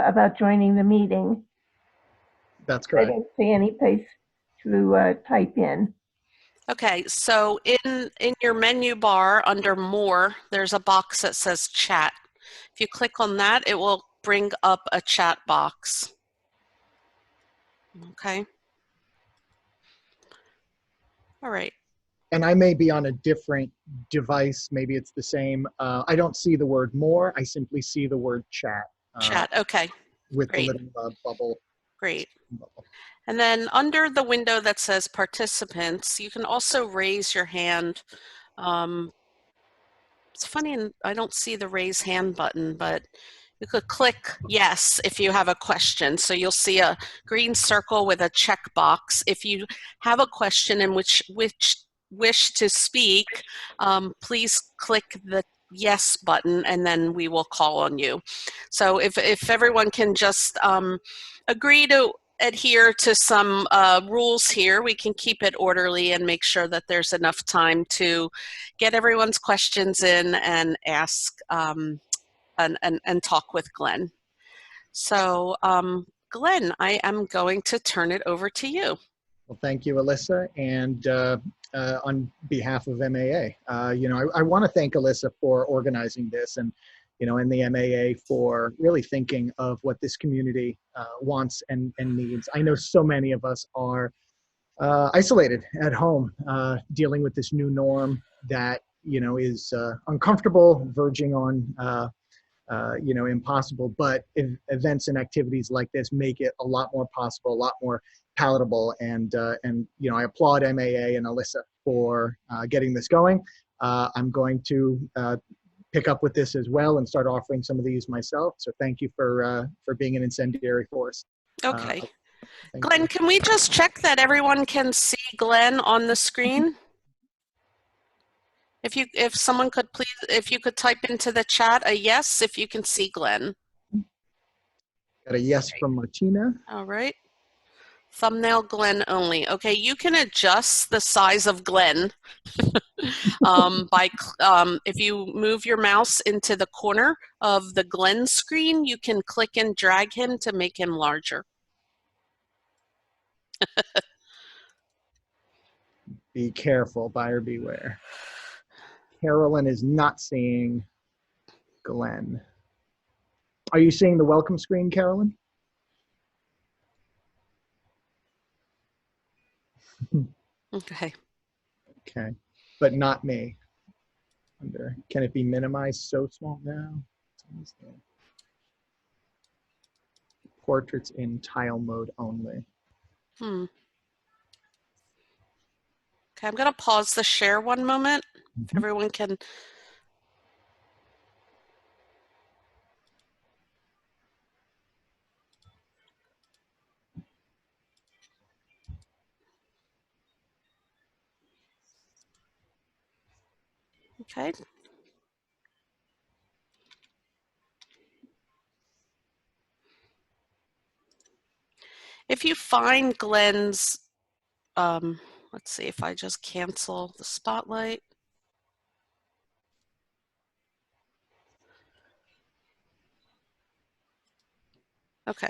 about joining the meeting. That's I correct. don't see any place to type in. Okay, so in your menu bar under More, there's a box that says Chat. If you click on that, it will bring up a chat box. Okay. All right. And I may be on a different device. Maybe it's the same. I don't see the word more. I simply see the word chat. Chat, okay. With Great. the little bubble. Great. Bubble. And then under the window that says participants, you can also raise your hand. It's funny, I don't see the raise hand button, but you could click yes if you have a question. So you'll see a green circle with a checkbox. If you have a question in which wish to speak, please click the yes button and then we will call on you. So if everyone can just agree to adhere to some rules here, we can keep it orderly and make sure that there's enough time to get everyone's questions in and ask and talk with Glenn. So Glenn, I am going to turn it over to you. Well, thank you, Alyssa. And on behalf of MAA, I want to thank Alyssa for organizing this and, and the MAA for really thinking of what this community wants and needs. I know so many of us are isolated at home, dealing with this new norm that, is uncomfortable, verging on, impossible, but events and activities like this make it a lot more possible, a lot more palatable. And I applaud MAA and Alyssa for getting this going. I'm going to pick up with this as well and start offering some of these myself. So thank you for being an incendiary force. Okay. Glenn, can we just check that everyone can see Glenn on the screen? If someone could please, if you could type into the chat a yes if you can see Glenn. Got a yes from Martina. All right. Thumbnail Glenn only. Okay, you can adjust the size of Glenn by if you move your mouse into the corner of the Glenn screen, you can click and drag him to make him larger. Be careful, buyer beware. Carolyn is not seeing Glenn. Are you seeing the welcome screen, Carolyn? Okay. Okay, but not me. Can it be minimized so small now? Portraits in tile mode only. Okay, I'm going to pause the share one moment. If everyone can. Okay. If you find Glenn's, let's see if I just cancel the spotlight. Okay.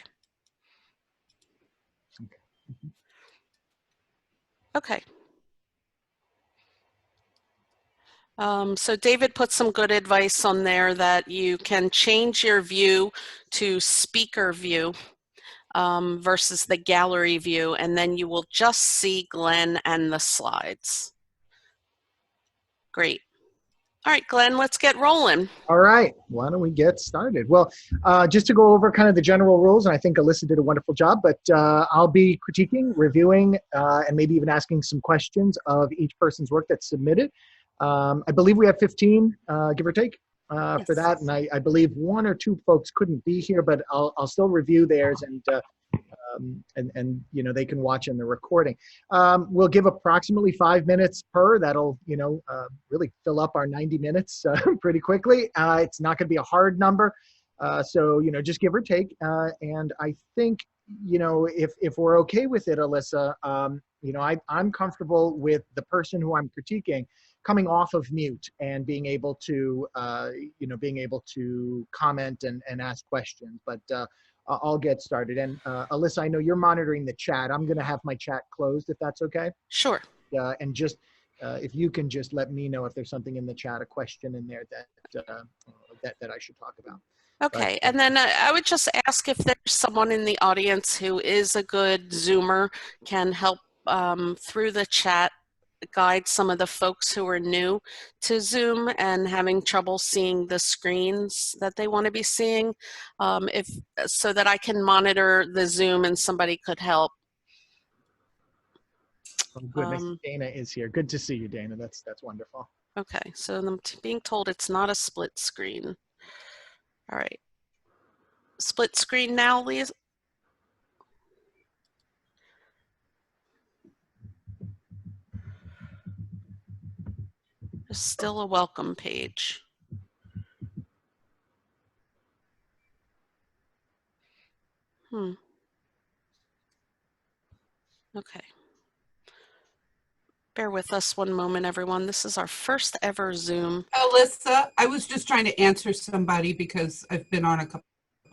Okay. So David put some good advice on there that you can change your view to speaker view versus the gallery view, and then you will just see Glenn and the slides. Great. All right, Glenn, let's get rolling. All right, why don't we get started? Well, just to go over kind of the general rules, and I think Alyssa did a wonderful job, but I'll be critiquing, reviewing, and maybe even asking some questions of each person's work that's submitted. I believe we have 15, give or take, Yes. for that, and I believe one or two folks couldn't be here, but I'll still review theirs and they can watch in the recording. We'll give approximately 5 minutes per. That'll really fill up our 90 minutes pretty quickly. It's not going to be a hard number, so just give or take. And I think if we're okay with it, Alyssa, I'm comfortable with the person who I'm critiquing coming off of mute and being able to comment and ask questions. But I'll get started. And Alyssa, I know you're monitoring the chat. I'm going to have my chat closed if that's okay. Sure. And just if you can just let me know if there's something in the chat, a question in there that I should talk about. Okay, and then I would just ask if there's someone in the audience who is a good Zoomer, can help through the chat guide some of the folks who are new to Zoom and having trouble seeing the screens that they want to be seeing, so that I can monitor the Zoom and somebody could help. Oh, goodness, Dana is here. Good to see you, Dana. That's wonderful. Okay, so I'm being told it's not a split screen. All right. Split screen now, Lisa? There's still a welcome page. Okay. Bear with us one moment, everyone. This is our first ever Zoom. Alyssa, I was just trying to answer somebody because I've been on a couple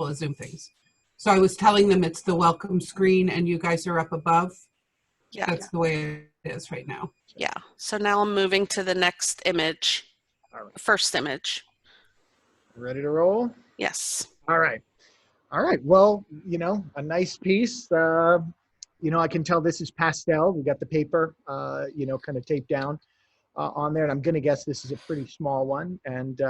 of Zoom things. So I was telling them it's the welcome screen and you guys are up above. Yeah. That's the way it is right now. Yeah. So now I'm moving to the next image. All right. First image. Ready to roll? Yes. All right. All right. Well, you know, a nice piece. You know, I can tell this is pastel. We got the paper, you know, kind of taped down on there. And I'm going to guess this is a pretty small one. And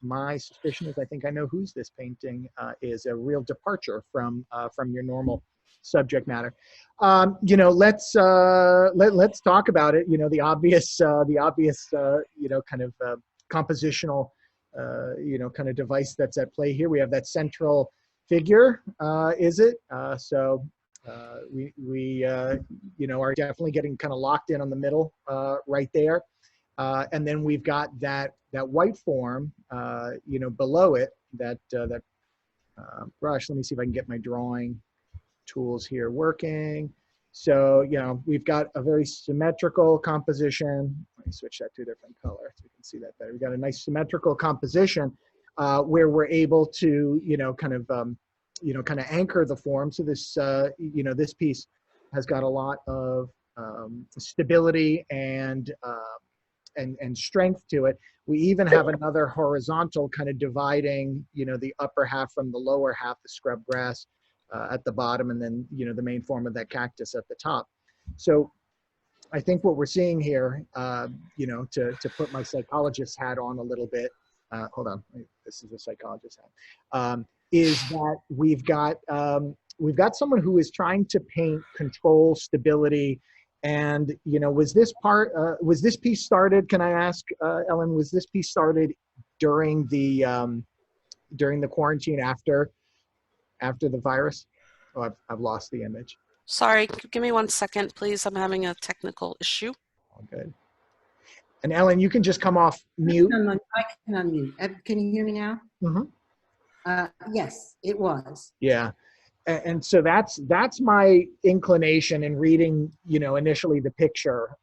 my suspicion is I think I know whose this painting is, a real departure from your normal subject matter. You know, let's talk about it. You know, the obvious, you know, kind of compositional, you know, kind of device that's at play here. We have that central figure, is it? We you know, are definitely getting kind of locked in on the middle right there. And then we've got that white form, you know, below it, that brush. Let me see if I can get my drawing tools here working. So, you know, we've got a very symmetrical composition. Let me switch that to a different color so we can see that better. We've got a nice symmetrical composition where we're able to, you know, kind of anchor the form. So this, you know, this piece has got a lot of stability and strength to it. We even have another horizontal kind of dividing, you know, the upper half from the lower half, the scrub grass at the bottom, and then, you know, the main form of that cactus at the top. So I think what we're seeing here, you know, to put my psychologist hat on a little bit, hold on, this is a psychologist hat, is that we've got someone who is trying to paint control, stability, and, you know, was this piece started, can I ask, Ellen, was this piece started during the quarantine after the virus? Oh, I've lost the image. Sorry, give me 1 second, please. I'm having a technical issue. All good. And Ellen, you can just come off mute. I can unmute. Can you hear me now? Mm-hmm. Yes, it was. Yeah. And so that's my inclination in reading, you know, initially the picture,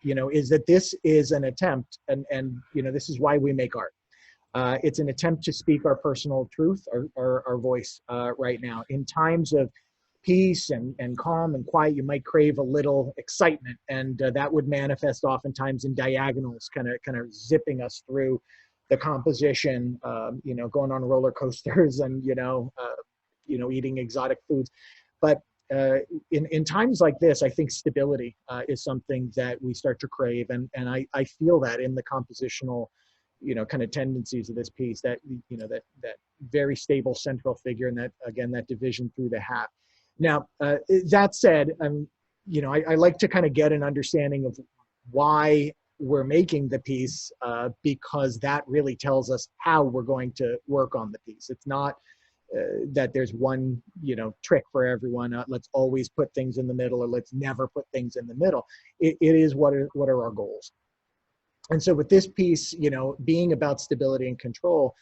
you know, is that this is an attempt, and you know, this is why we make art. It's an attempt to speak our personal truth, our voice right now. In times of peace and calm and quiet, you might crave a little excitement, and that would manifest oftentimes in diagonals, kind of zipping us through the composition, you know, going on roller coasters and, you know, eating exotic foods. But in times like this, I think stability is something that we start to crave. And I feel that in the compositional, you know, kind of tendencies of this piece, that, you know, that very stable central figure, and that, again, that division through the hat. Now, that said, you know, I like to kind of get an understanding of why we're making the piece, because that really tells us how we're going to work on the piece. It's not that there's one, you know, trick for everyone. Let's always put things in the middle, or let's never put things in the middle. It is what are our goals. And so with this piece, you know, being about stability and control,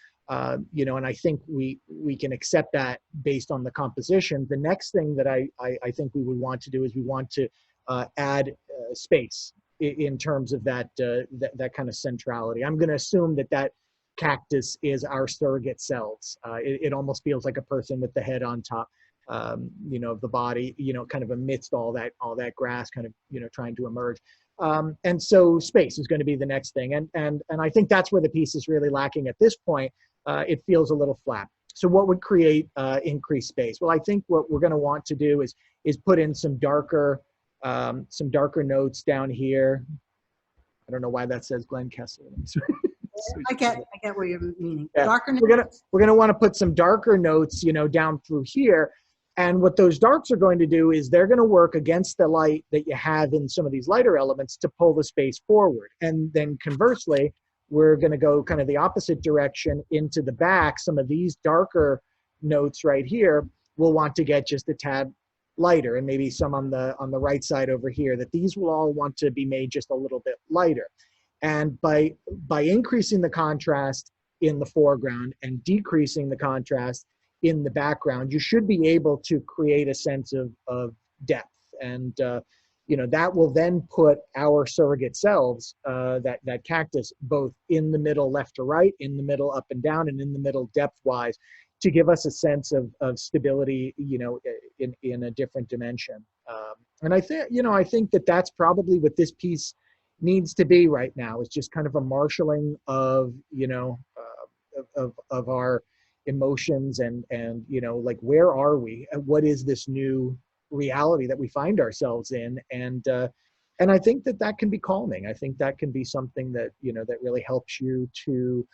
you know, and I think we can accept that based on the composition. The next thing that I think we would want to do is we want to add space in terms of that kind of centrality. I'm going to assume that cactus is our surrogate selves. It almost feels like a person with the head on top, you know, of the body, you know, kind of amidst all that grass, kind of, you know, trying to emerge. And so space is going to be the next thing. And I think that's where the piece is really lacking at this point. It feels a little flat. So what would create increased space? Well, I think what we're going to want to do is put in some darker notes down here. I don't know why that says Glen Kessler. I get what you're meaning. Yeah. Darker We're gonna want to put some darker notes, you know, down through here. And what those darks are going to do is they're going to work against the light that you have in some of these lighter elements to pull the space forward. And then conversely, we're going to go kind of the opposite direction into the back. Some of these darker notes right here we'll want to get just a tad lighter, and maybe some on the right side over here, that these will all want to be made just a little bit lighter. And by increasing the contrast in the foreground and decreasing the contrast in the background, you should be able to create a sense of depth. And you know, that will then put our surrogate selves, that cactus, both in the middle left to right, in the middle up and down, and in the middle depth-wise, to give us a sense of stability, you know, in a different dimension. And I think that that's probably what this piece needs to be right now, is just kind of a marshaling of, you know, of our emotions and, you know, like, where are we? What is this new reality that we find ourselves in? And I think that can be calming. I think that can be something that, you know, that really helps you to,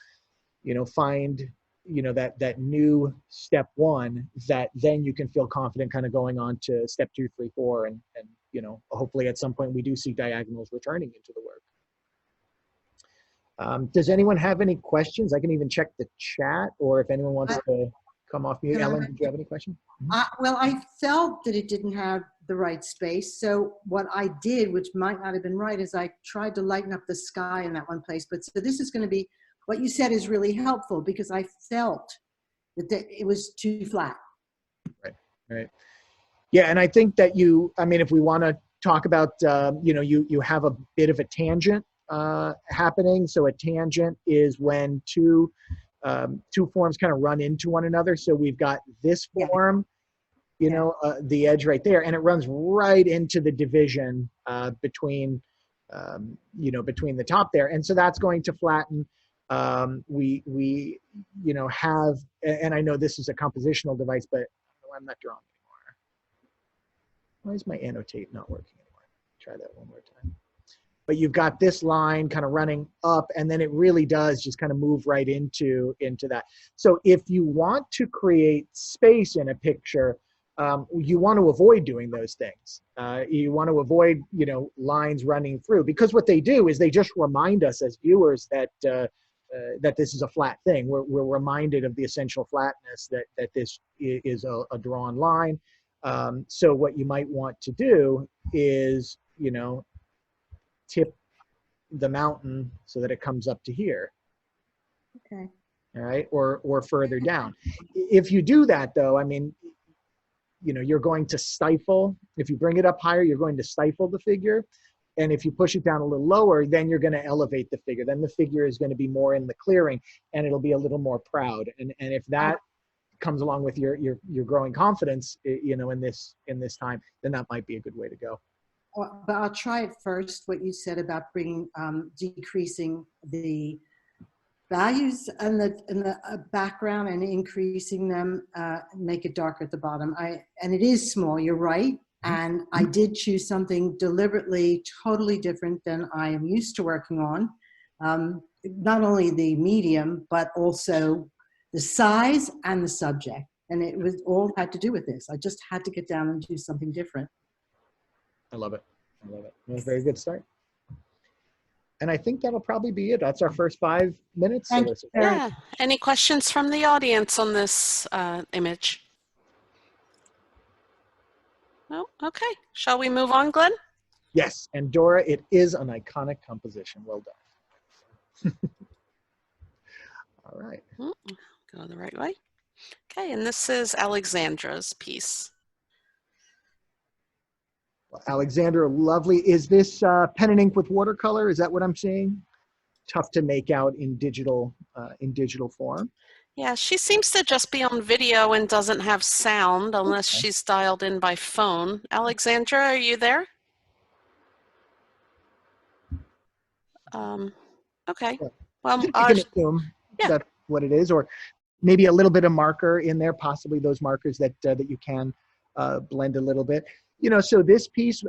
you know, find, you know, that new step one, that then you can feel confident kind of going on to step 2, 3, 4, and you know, hopefully at some point we do see diagonals returning into the work. Does anyone have any questions? I can even check the chat, or if anyone wants to come off mute. Ellen, did you have any questions? Well, I felt that it didn't have the right space. So what I did, which might not have been right, is I tried to lighten up the sky in that one place. But so this is going to be, what you said is really helpful, because I felt that it was too flat. Right. Yeah, and I think that I mean, if we want to talk about, you know, you have a bit of a tangent happening. So a tangent is when two forms kind of run into one another. So we've got this form, you know, the edge right there, and it runs right into the division between, you know, between the top there. And so that's going to flatten. We you know, have, and I know this is a compositional device, but I'm not drawing anymore. Why is my annotate not working anymore? Try that one more time. But you've got this line kind of running up, and then it really does just kind of move right into that. So if you want to create space in a picture, you want to avoid doing those things. You want to avoid, you know, lines running through, because what they do is they just remind us as viewers that that this is a flat thing. We're reminded of the essential flatness that this is a drawn line. So what you might want to do is, you know, tip the mountain so that it comes up to here. Okay. All right, or further down. If you do that, though, I mean, you know, you're going to stifle. If you bring it up higher, you're going to stifle the figure. And if you push it down a little lower, then you're going to elevate the figure. Then the figure is going to be more in the clearing, and it'll be a little more proud. And if that comes along with your growing confidence, you know, in this time, then that might be a good way to go. But I'll try it first, what you said about decreasing the values in the background and increasing them, make it darker at the bottom. And it is small, you're right. And I did choose something deliberately totally different than I am used to working on. Not only the medium, but also the size and the subject. And it was all had to do with this. I just had to get down and do something different. I love it. I love it. It was a very good start. And I think that'll probably be it. That's our first 5 minutes. Thank you. Yeah. Any questions from the audience on this image? No? Okay. Shall we move on, Glenn? Yes. And Dora, it is an iconic composition. Well done. All right. Go the right way. Okay. And this is Alexandra's piece. Well, Alexandra, lovely. Is this pen and ink with watercolor? Is that what I'm seeing? tough to make out in digital form. Yeah, she seems to just be on video and doesn't have sound unless Okay. she's dialed in by phone. Alexandra, are you there? Okay. Yeah. I Well, think we can assume yeah. that's what it is, or maybe a little bit of marker in there, possibly those markers that you can blend a little bit. So this piece,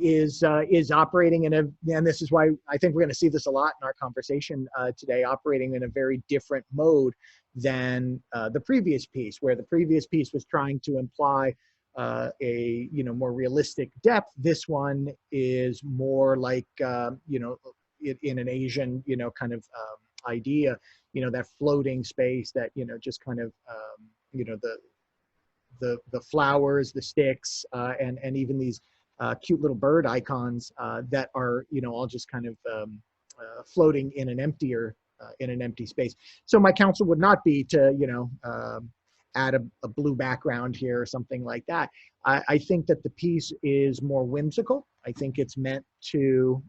is operating in and this is why I think we're going to see this a lot in our conversation today, operating in a very different mode than the previous piece, where the previous piece was trying to imply a more realistic depth. This one is more like in an Asian kind of idea, that floating space, that just kind of the flowers, the sticks, and even these cute little bird icons that are all just kind of floating in an empty space. So my counsel would not be to add a blue background here or something like that. I think that the piece is more whimsical. I think it's meant to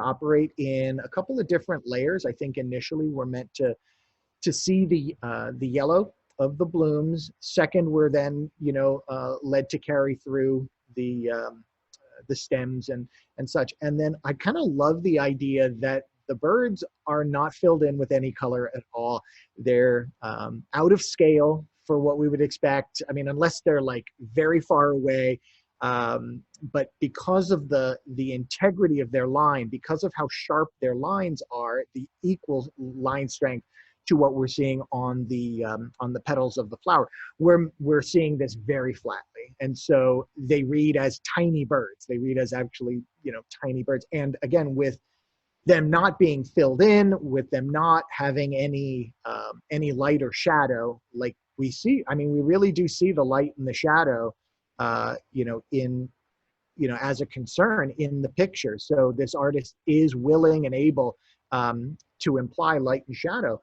operate in a couple of different layers. I think initially we're meant to see the yellow of the blooms. Second, we're then led to carry through the stems and such. And then I kind of love the idea that the birds are not filled in with any color at all. They're out of scale for what we would expect. I mean, unless they're like very far away. But because of the integrity of their line, because of how sharp their lines are, the equal line strength to what we're seeing on the petals of the flower, we're seeing this very flatly, and so they read as tiny birds. They read as actually tiny birds, and again, with them not being filled in, with them not having any light or shadow, like we see. I mean, we really do see the light and the shadow, in as a concern in the picture. So this artist is willing and able to imply light and shadow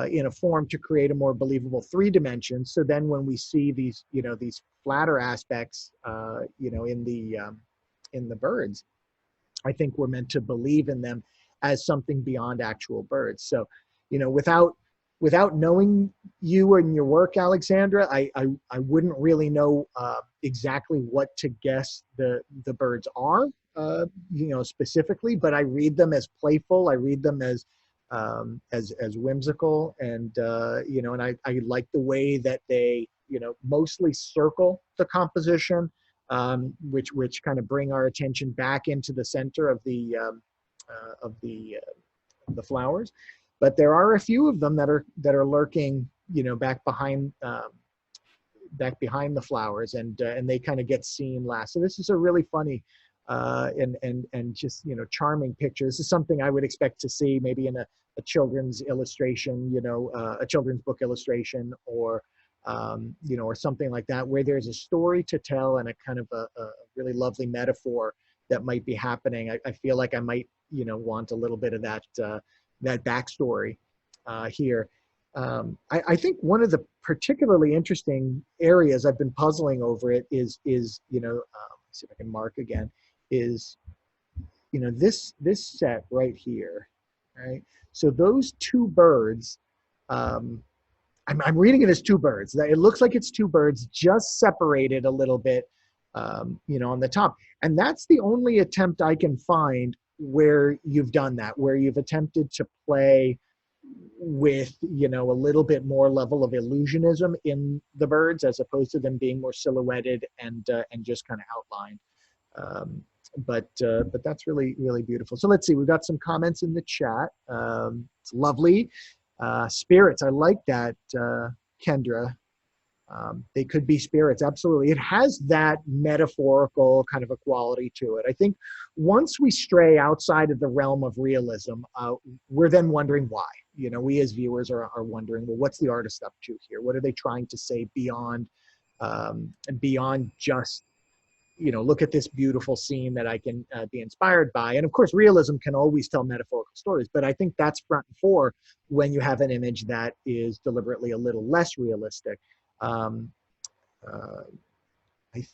in a form to create a more believable 3 dimensions. So then when we see these, these flatter aspects, in the birds, I think we're meant to believe in them as something beyond actual birds. So, without knowing you and your work, Alexandra, I wouldn't really know exactly what to guess the birds are, specifically, but I read them as playful. I read them as whimsical, and and I like the way that they mostly circle the composition, which kind of bring our attention back into the center of the flowers. But there are a few of them that are lurking back behind the flowers, and they kind of get seen last. So this is a really funny and just charming picture. This is something I would expect to see maybe in a children's illustration, a children's book illustration, or or something like that, where there's a story to tell and a kind of a really lovely metaphor that might be happening. I feel like I might want a little bit of that backstory here. I think one of the particularly interesting areas I've been puzzling over it is let's see if I can mark again, is this set right here, right? So those 2 birds, I'm reading it as 2 birds. It looks like it's 2 birds just separated a little bit, on the top. And that's the only attempt I can find where you've done that, where you've attempted to play with, a little bit more level of illusionism in the birds, as opposed to them being more silhouetted and just kind of outlined. But that's really, really beautiful. So let's see, we've got some comments in the chat. It's lovely. Spirits, I like that, Kendra. They could be spirits, absolutely. It has that metaphorical kind of a quality to it. I think once we stray outside of the realm of realism, we're then wondering why. We as viewers are wondering, well, what's the artist up to here? What are they trying to say beyond just, look at this beautiful scene that I can be inspired by. And of course, realism can always tell metaphorical stories, but I think that's front and fore when you have an image that is deliberately a little less realistic. I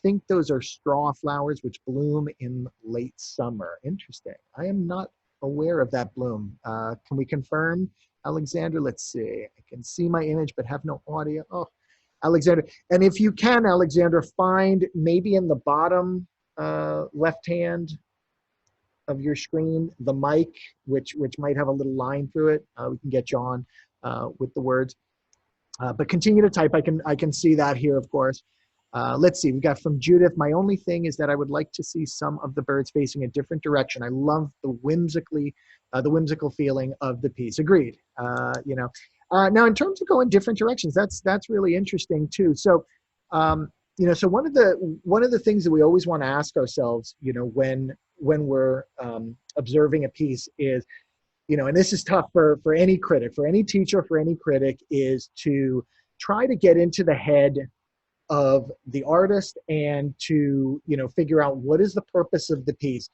think those are straw flowers which bloom in late summer. Interesting. I am not aware of that bloom. Can we confirm, Alexandra? Let's see. I can see my image, but have no audio. Oh, Alexandra. And if you can, Alexandra, find maybe in the bottom left hand of your screen, the mic, which might have a little line through it. We can get you on with the words. But continue to type. I can see that here, of course. Let's see, we got from Judith, my only thing is that I would like to see some of the birds facing a different direction. I love the whimsical feeling of the piece. Agreed. You know, now in terms of going different directions, that's really interesting too. So, you know, so one of the things that we always want to ask ourselves, you know, when we're observing a piece is, you know, and this is tough for any critic, for any teacher, for any critic, is to try to get into the head of the artist and to, you know, figure out what is the purpose of the piece.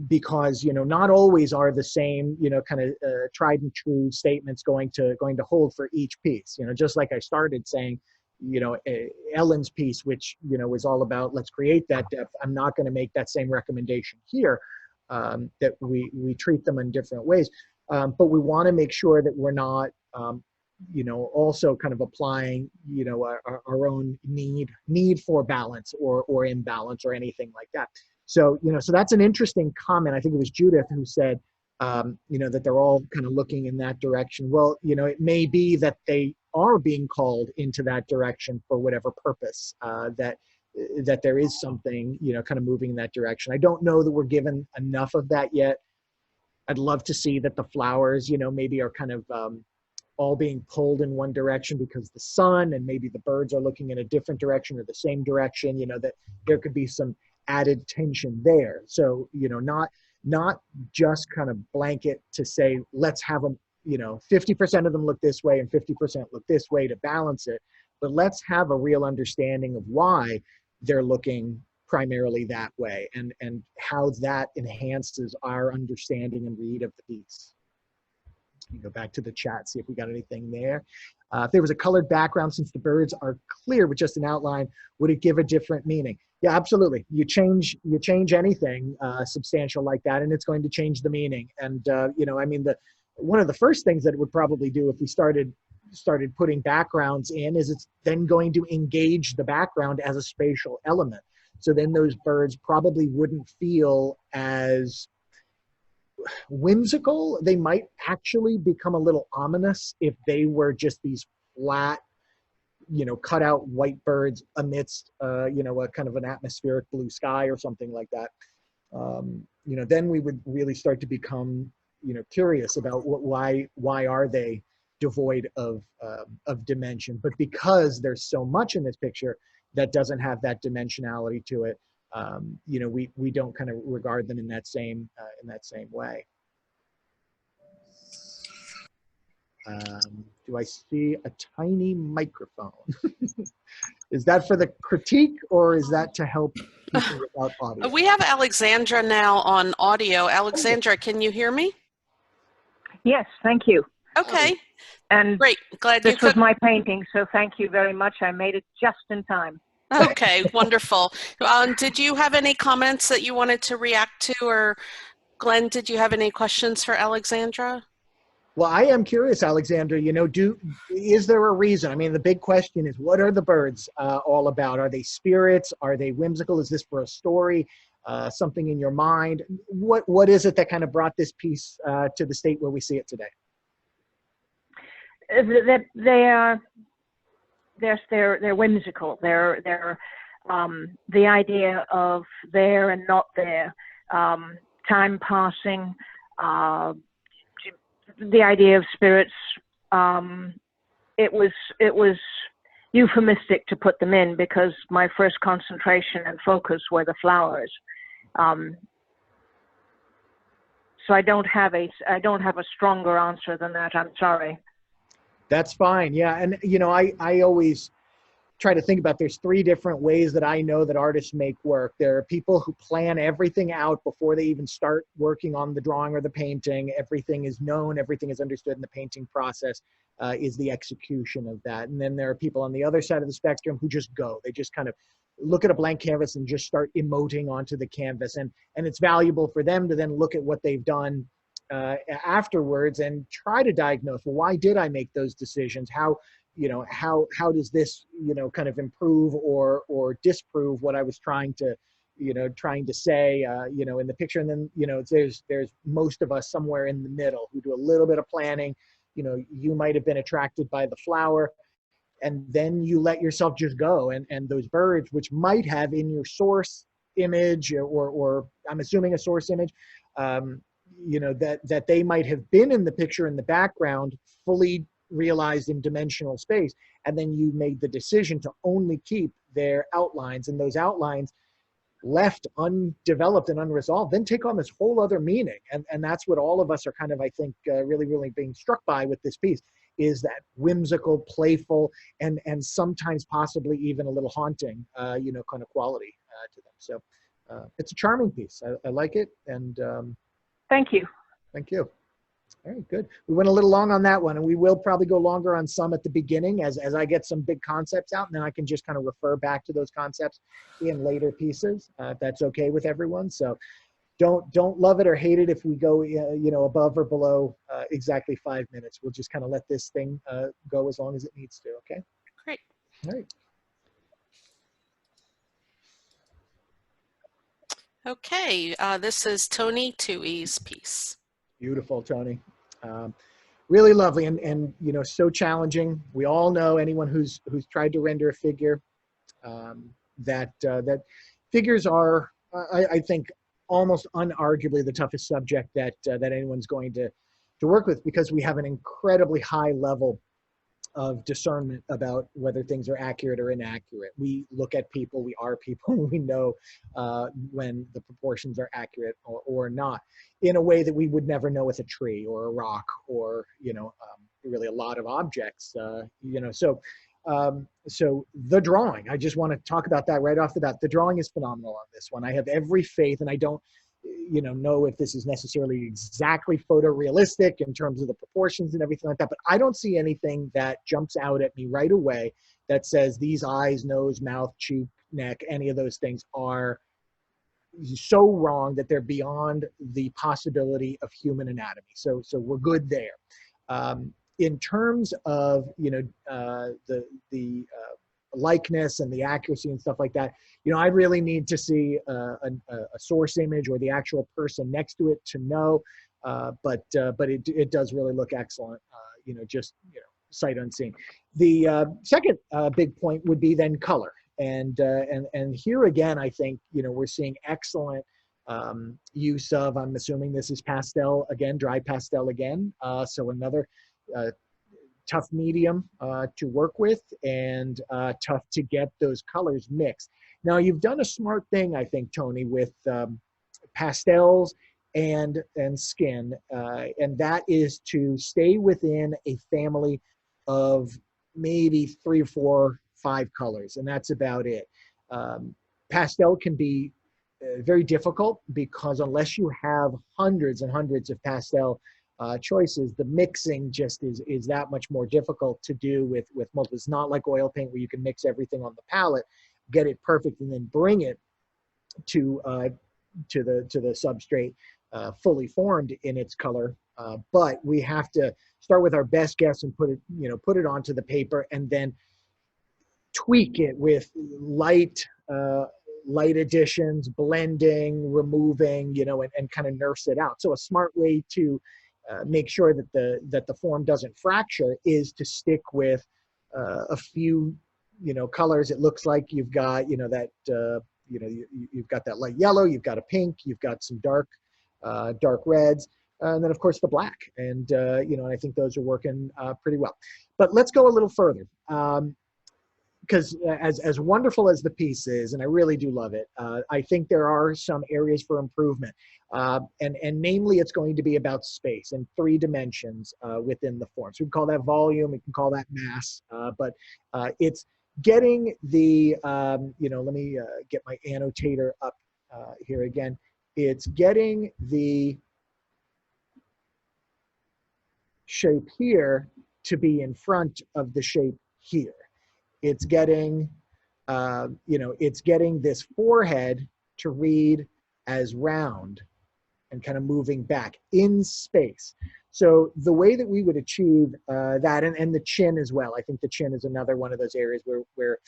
Because, you know, not always are the same, you know, kind of tried and true statements going to hold for each piece. You know, just like I started saying, you know, Ellen's piece, which, you know, was all about let's create that depth. I'm not going to make that same recommendation here, that we treat them in different ways. But we want to make sure that we're not, you know, also kind of applying, you know, our own need for balance or imbalance or anything like that. So, you know, so that's an interesting comment. I think it was Judith who said, you know, that they're all kind of looking in that direction. Well, you know, it may be that they are being called into that direction for whatever purpose, that there is something, you know, kind of moving in that direction. I don't know that we're given enough of that yet. I'd love to see that the flowers, you know, maybe are kind of all being pulled in one direction because the sun, and maybe the birds are looking in a different direction or the same direction, you know, that there could be some added tension there. So, you know, not just kind of blanket to say, let's have them, you know, 50% of them look this way and 50% look this way to balance it, but let's have a real understanding of why they're looking primarily that way and how that enhances our understanding and read of the piece. You go back to the chat, see if we got anything there. If there was a colored background, since the birds are clear with just an outline, would it give a different meaning? Yeah, absolutely. You change anything substantial like that, and it's going to change the meaning. And you know, I mean, one of the first things that it would probably do if we started putting backgrounds in is it's then going to engage the background as a spatial element. So then those birds probably wouldn't feel as whimsical. They might actually become a little ominous if they were just these flat, you know, cut out white birds amidst, you know, a kind of an atmospheric blue sky or something like that. You know, then we would really start to become, you know, curious about why are they devoid of dimension? But because there's so much in this picture that doesn't have that dimensionality to it, you know, we don't kind of regard them in that same way. Do I see a tiny microphone? Is that for the critique or is that to help people without audio? We have Alexandra now on audio. Alexandra, can you hear me? Yes, thank you. Okay, And great. Glad you this was could. my painting, so thank you very much. I made it just in time. Okay, wonderful. Did you have any comments that you wanted to react to, or Glenn, did you have any questions for Alexandra? Well, I am curious, Alexandra, you know, is there a reason? I mean, the big question is, what are the birds all about? Are they spirits? Are they whimsical? Is this for a story? Something in your mind? What is it that kind of brought this piece to the state where we see it today? They're whimsical. They're the idea of there and not there, time passing, the idea of spirits. It was euphemistic to put them in because my first concentration and focus were the flowers. So I don't have a stronger answer than that. I'm sorry. That's fine. Yeah. And, you know, I always, try to think about, there's 3 different ways that I know that artists make work. There are people who plan everything out before they even start working on the drawing or the painting. Everything is known, everything is understood in the painting process is the execution of that. And then there are people on the other side of the spectrum who just go. They just kind of look at a blank canvas and just start emoting onto the canvas. And it's valuable for them to then look at what they've done afterwards and try to diagnose, well, why did I make those decisions? How does this, kind of improve or disprove what I was trying to say, in the picture. And then, there's most of us somewhere in the middle who do a little bit of planning. You might have been attracted by the flower, and then you let yourself just go. And those birds, which might have in your source image, or I'm assuming a source image, that they might have been in the picture in the background, fully realized in dimensional space, and then you made the decision to only keep their outlines, and those outlines left undeveloped and unresolved then take on this whole other meaning. And that's what all of us are kind of, I think, really being struck by with this piece, is that whimsical, playful, and sometimes possibly even a little haunting, kind of quality to them. So it's a charming piece. I like it. And Thank you. thank you. All right, good. We went a little long on that one, and we will probably go longer on some at the beginning as I get some big concepts out, and then I can just kind of refer back to those concepts in later pieces, if that's okay with everyone. So don't love it or hate it if we go, above or below exactly 5 minutes. We'll just kind of let this thing go as long as it needs to, okay? Great. All right. Okay, this is Tony Tui's piece. Beautiful, Tony. Really lovely and so challenging. We all know, anyone who's tried to render a figure, that figures are, I think, almost unarguably the toughest subject that anyone's going to work with, because we have an incredibly high level of discernment about whether things are accurate or inaccurate. We look at people, we are people, we know when the proportions are accurate or not, in a way that we would never know with a tree or a rock or, really a lot of objects, So the drawing, I just want to talk about that right off the bat. The drawing is phenomenal on this one. I have every faith, and I don't, know if this is necessarily exactly photorealistic in terms of the proportions and everything like that, but I don't see anything that jumps out at me right away that says these eyes, nose, mouth, cheek, neck, any of those things are so wrong that they're beyond the possibility of human anatomy. So we're good there. In terms of, the likeness and the accuracy and stuff like that, I really need to see a source image or the actual person next to it to know. But it does really look excellent. Sight unseen. The second big point would be then color, and here again, I think we're seeing excellent use of. I'm assuming this is pastel again, dry pastel again. So another tough medium to work with, and tough to get those colors mixed. Now, you've done a smart thing, I think, Tony, with pastels and skin, and that is to stay within a family of maybe 3 or 4, 5 colors, and that's about it. Pastel can be very difficult, because unless you have hundreds and hundreds of pastel choices, the mixing just is that much more difficult to do with multiple. It's not like oil paint where you can mix everything on the palette, get it perfect, and then bring it to the substrate fully formed in its color. But we have to start with our best guess and put it onto the paper, and then tweak it with light additions, blending, removing, and kind of nurse it out. So a smart way to make sure that the form doesn't fracture is to stick with a few, colors. It looks like you've got, you've got that light yellow, you've got a pink, you've got some dark reds, and then of course the black. And and I think those are working pretty well. But let's go a little further. Because as wonderful as the piece is, and I really do love it, I think there are some areas for improvement. And namely, it's going to be about space and 3 dimensions within the form. So we can call that volume, we can call that mass, but it's getting the, let me get my annotator up here again. It's getting the shape here to be in front of the shape here. It's getting, it's getting this forehead to read as round and kind of moving back in space. So the way that we would achieve that, and the chin as well, I think the chin is another one of those areas where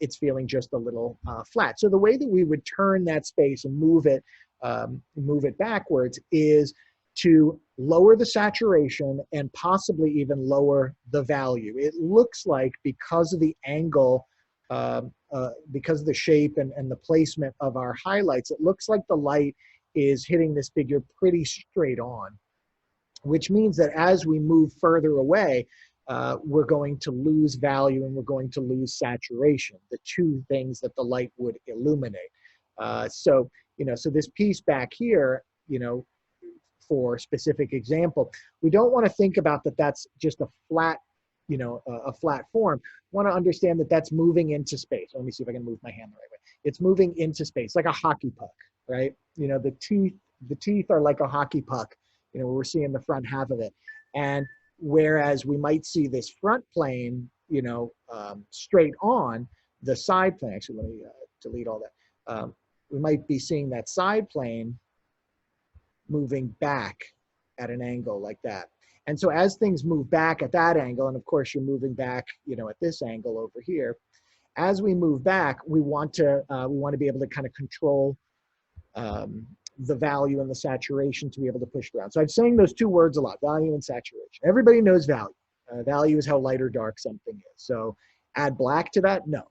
it's feeling just a little flat. So the way that we would turn that space and move it backwards is to lower the saturation and possibly even lower the value. It looks like, because of the angle, because of the shape and the placement of our highlights, it looks like the light is hitting this figure pretty straight on, which means that as we move further away, we're going to lose value and we're going to lose saturation, the two things that the light would illuminate. So this piece back here, for specific example, we don't want to think about that that's just a flat, a flat form. We want to understand that that's moving into space. Let me see if I can move my hand the right way. It's moving into space, like a hockey puck, right? The teeth are like a hockey puck, we're seeing the front half of it. And whereas we might see this front plane, straight on, the side plane, actually, let me delete all that. We might be seeing that side plane moving back at an angle like that. And so as things move back at that angle, and of course you're moving back, at this angle over here, as we move back, we want to be able to kind of control the value and the saturation to be able to push it around. So I'm saying those two words a lot, value and saturation. Everybody knows value. Value is how light or dark something is. So add black to that? No.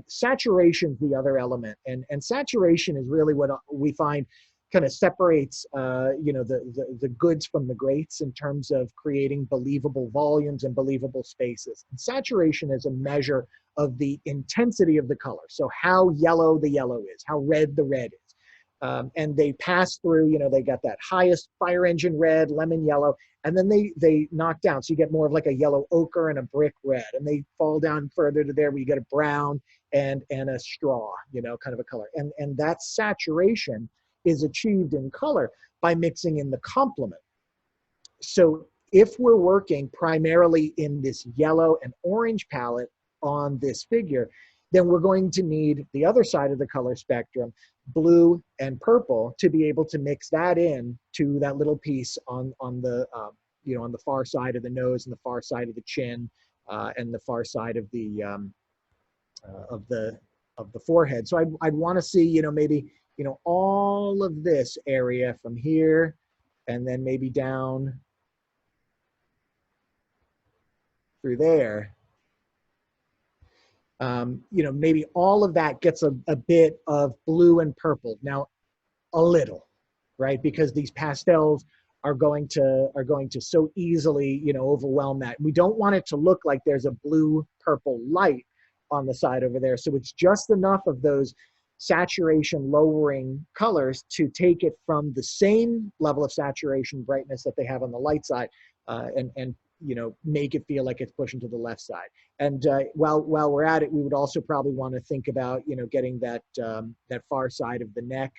Saturation is the other element. And saturation is really what we find kind of separates the goods from the greats in terms of creating believable volumes and believable spaces. And saturation is a measure of the intensity of the color. So how yellow the yellow is, how red the red is. And they pass through, they got that highest fire engine red, lemon yellow, and then they knock down. So you get more of like a yellow ochre and a brick red, and they fall down further to there where you get a brown and a straw, kind of a color. And that saturation is achieved in color by mixing in the complement. So if we're working primarily in this yellow and orange palette on this figure, then we're going to need the other side of the color spectrum, blue and purple, to be able to mix that in to that little piece on the on the far side of the nose and the far side of the chin and the far side of the forehead. So I'd want to see maybe all of this area from here and then maybe down through there. Maybe all of that gets a bit of blue and purple. Now, a little, right? Because these pastels are going to so easily, overwhelm that. We don't want it to look like there's a blue-purple light on the side over there. So it's just enough of those saturation lowering colors to take it from the same level of saturation brightness that they have on the light side and make it feel like it's pushing to the left side. And while we're at it, we would also probably want to think about, getting that far side of the neck,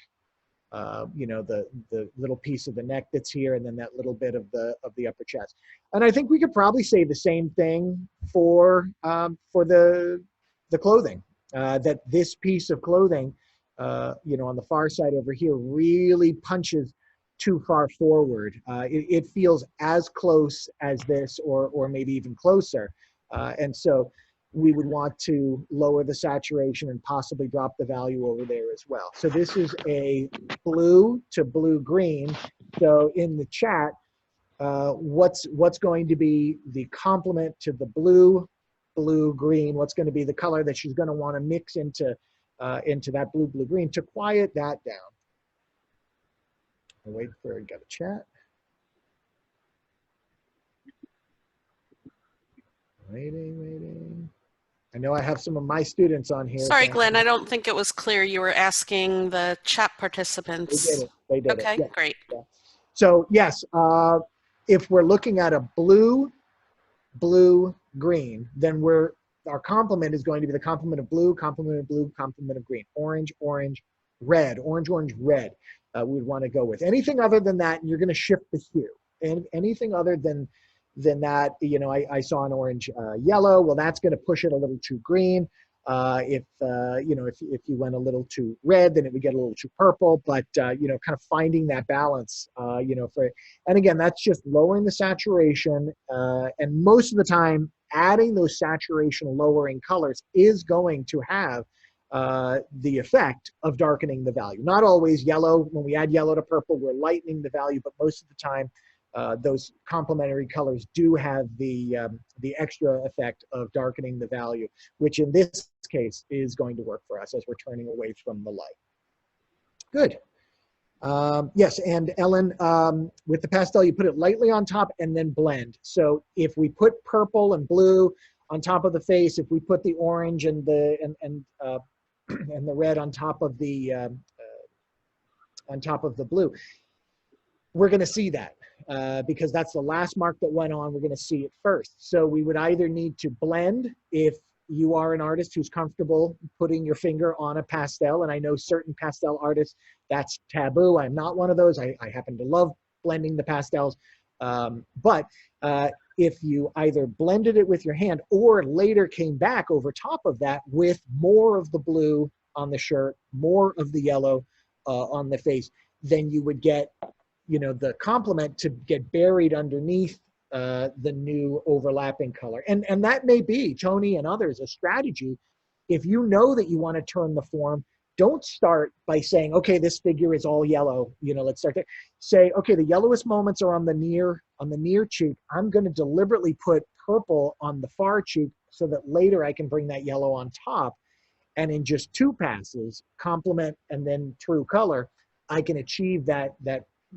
the little piece of the neck that's here, and then that little bit of the upper chest. And I think we could probably say the same thing for the clothing, that this piece of clothing, on the far side over here really punches too far forward. It feels as close as this or maybe even closer. And so we would want to lower the saturation and possibly drop the value over there as well. So this is a blue to blue-green. So in the chat, what's going to be the complement to the blue-green? What's going to be the color that she's going to want to mix into that blue-green to quiet that down? I'll wait for it, got a chat. Waiting. I know I have some of my students on here. Sorry, Glenn, I don't think it was clear. You were asking the chat participants. They did it. Okay, Yeah. great. Yeah. So yes, if we're looking at a blue-green, then we're our complement is going to be the complement of blue, complement of blue, complement of green, orange, orange, red, orange, orange, red. We would want to go with anything other than that, and you're going to shift the hue. And anything other than that, you know, I saw an orange, yellow. Well, that's going to push it a little too green. You know, if you went a little too red, then it would get a little too purple. But you know, kind of finding that balance, you know, and again, that's just lowering the saturation. And most of the time, adding those saturation lowering colors is going to have the effect of darkening the value. Not always yellow. When we add yellow to purple, we're lightening the value, but most of the time, those complementary colors do have the extra effect of darkening the value, which in this case is going to work for us as we're turning away from the light. Good. Yes, and Ellen, with the pastel, you put it lightly on top and then blend. So if we put purple and blue on top of the face, if we put the orange and the and the red on top of the blue, we're going to see that. Because that's the last mark that went on, we're going to see it first. So we would either need to blend if you are an artist who's comfortable putting your finger on a pastel, and I know certain pastel artists, that's taboo. I'm not one of those. I happen to love blending the pastels. But if you either blended it with your hand or later came back over top of that with more of the blue on the shirt, more of the yellow on the face, then you would get, you know, the complement to get buried underneath the new overlapping color. And that may be, Tony and others, a strategy. If you know that you want to turn the form, don't start by saying, okay, this figure is all yellow. You know, let's start to say, okay, the yellowest moments are on the near cheek. I'm going to deliberately put purple on the far cheek so that later I can bring that yellow on top. And in just 2 passes, complement and then true color, I can achieve that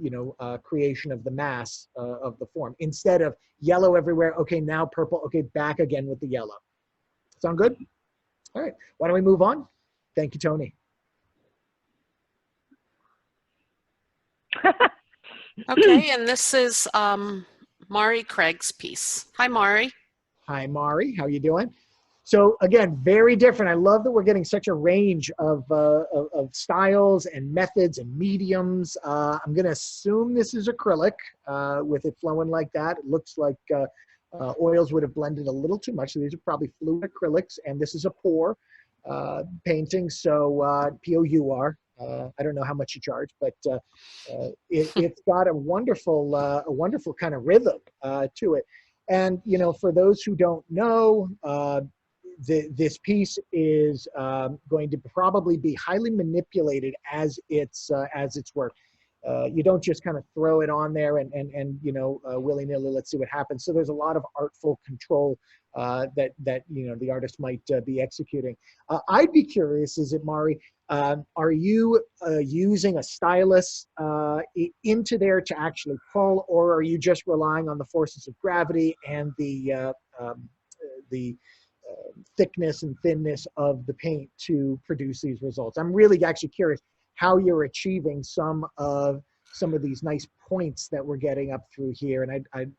you know, creation of the mass of the form. Instead of yellow everywhere, okay, now purple, okay, back again with the yellow. Sound good? All right, why don't we move on? Thank you, Tony. Okay, and this is Mari Craig's piece. Hi, Mari. Hi, Mari, how you doing? So again, very different. I love that we're getting such a range of styles and methods and mediums. I'm going to assume this is acrylic with it flowing like that. It looks like oils would have blended a little too much. So these are probably fluid acrylics, and this is a pour painting. So P-O-U-R. I don't know how much you charge, but it's got a wonderful kind of rhythm to it. And you know, for those who don't know, this piece is going to probably be highly manipulated as it's worked. You don't just kind of throw it on there and you know, willy-nilly, let's see what happens. So there's a lot of artful control that you know, the artist might be executing. I'd be curious, is it Mari, are you using a stylus into there to actually pull, or are you just relying on the forces of gravity and the thickness and thinness of the paint to produce these results? I'm really actually curious how you're achieving some of these nice points that we're getting up through here. And I'd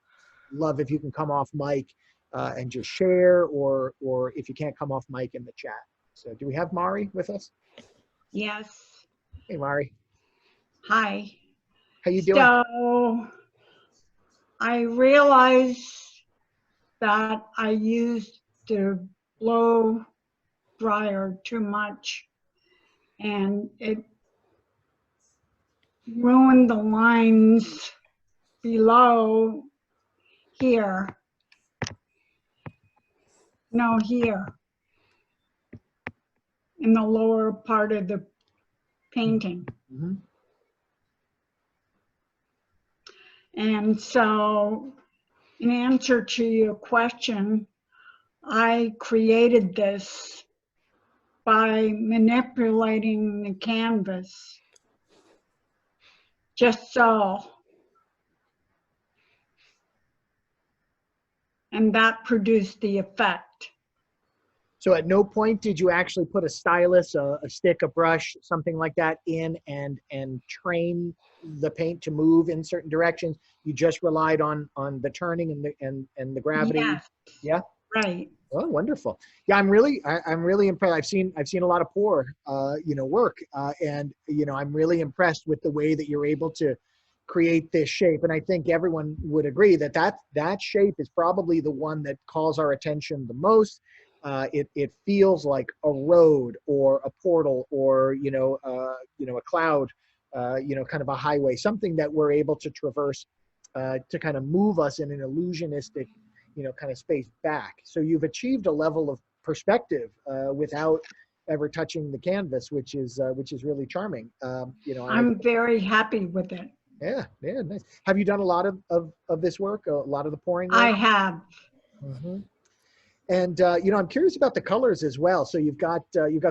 love if you can come off mic and just share, or if you can't come off mic in the chat. So do we have Mari with us? Yes. Hey, Mari. Hi. How you doing? So I realized that I used the blow dryer too much, and it ruined the lines below here. No, here. In the lower part of the painting. Mm-hmm. And so, in answer to your question, I created this by manipulating the canvas, just so. And that produced the effect. So at no point did you actually put a stylus, a stick, a brush, something like that in and train the paint to move in certain directions? You just relied on the turning and the gravity? Yes. Yeah? Right. Oh, wonderful. Yeah, I'm really impressed. I've seen a lot of poor, work, and I'm really impressed with the way that you're able to create this shape. And I think everyone would agree that that shape is probably the one that calls our attention the most. It feels like a road or a portal or a cloud, kind of a highway, something that we're able to traverse to kind of move us in an illusionistic kind of space back. So you've achieved a level of perspective without ever touching the canvas, which is really charming. I'm very happy with it. Yeah, nice. Have you done a lot of this work, a lot of the pouring work? I have. Mm-hmm. And I'm curious about the colors as well. So you've got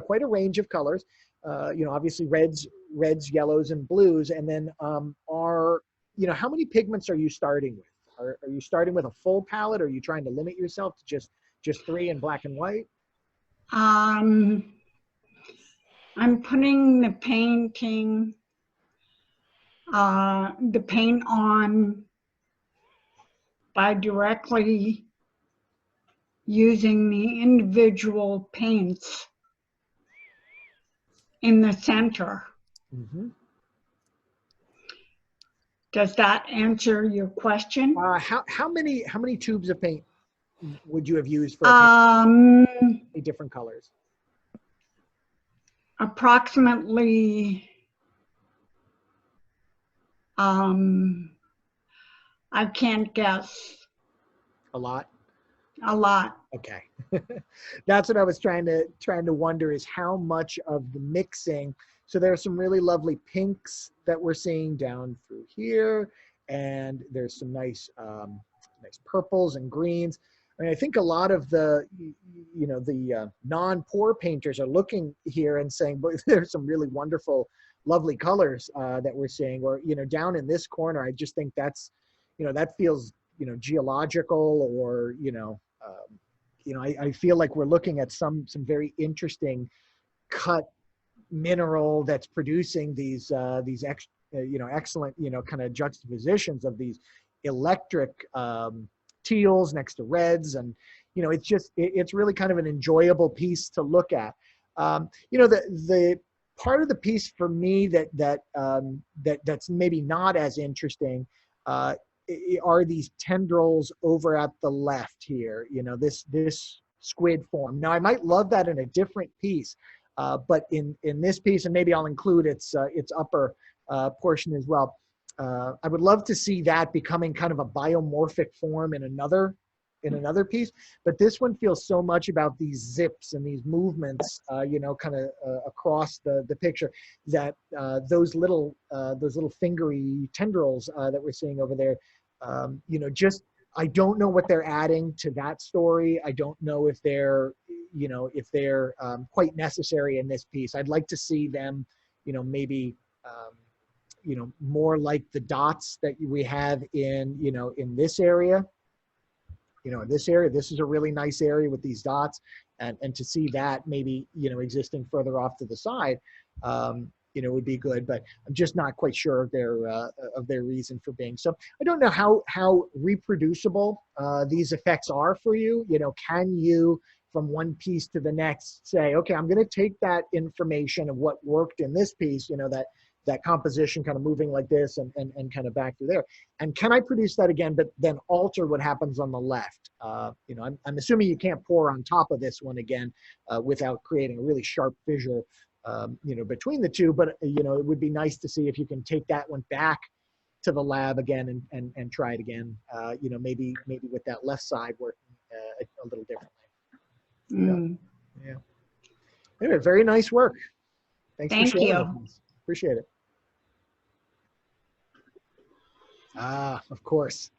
quite a range of colors. Obviously reds, yellows, and blues. And then how many pigments are you starting with? Are you starting with a full palette? Or are you trying to limit yourself to just 3 in black and white? I'm putting the paint on by directly using the individual paints in the center. Mm-hmm. Does that answer your question? How many tubes of paint would you have used for how many different colors? Approximately, I can't guess. A lot. A lot. Okay. That's what I was trying to wonder, is how much of the mixing. So there are some really lovely pinks that we're seeing down through here, and there's some nice purples and greens. I mean, I think a lot of the non-pour painters are looking here and saying, but there's some really wonderful, lovely colors that we're seeing. Or down in this corner, I just think that's that feels geological, or I feel like we're looking at some very interesting cut mineral that's producing these excellent kind of juxtapositions of these electric teals next to reds, and it's really kind of an enjoyable piece to look at. The part of the piece for me that's maybe not as interesting are these tendrils over at the left here, this squid form. Now I might love that in a different piece, but in this piece, and maybe I'll include its upper portion as well, I would love to see that becoming kind of a biomorphic form in another piece. But this one feels so much about these zips and these movements, kind of across the picture, that those little fingery tendrils that we're seeing over there, I don't know what they're adding to that story. I don't know if they're quite necessary in this piece. I'd like to see them, maybe, more like the dots that we have in this area. In this area, this is a really nice area with these dots, and to see that maybe, existing further off to the side, would be good, but I'm just not quite sure of their reason for being. So I don't know how reproducible these effects are for you. Can you, from one piece to the next, say, okay, I'm going to take that information of what worked in this piece, that composition kind of moving like this and kind of back to there, and can I produce that again, but then alter what happens on the left? I'm assuming you can't pour on top of this one again without creating a really sharp fissure between the two, but it would be nice to see if you can take that one back to the lab again and try it again, maybe with that left side working a little differently. Yeah. Anyway, very nice work. Thanks for sharing with us. Appreciate it. Of course.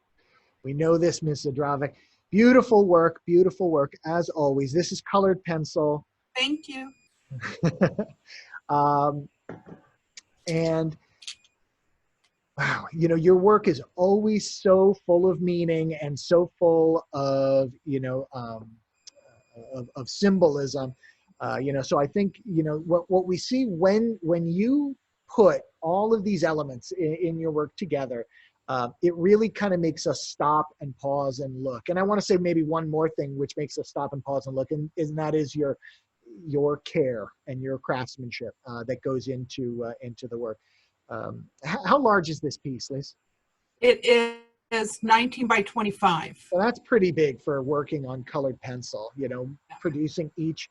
We know this, Ms. Zadravik. Beautiful work, as always. This is colored pencil. Thank you. And wow, your work is always so full of meaning and so full of, of symbolism. So I think, what we see when you put all of these elements in your work together, it really kind of makes us stop and pause and look. And I want to say maybe one more thing which makes us stop and pause and look, and that is your care and your craftsmanship that goes into the work. How large is this piece, Liz? It is 19 by 25. So that's pretty big for working on colored pencil, producing each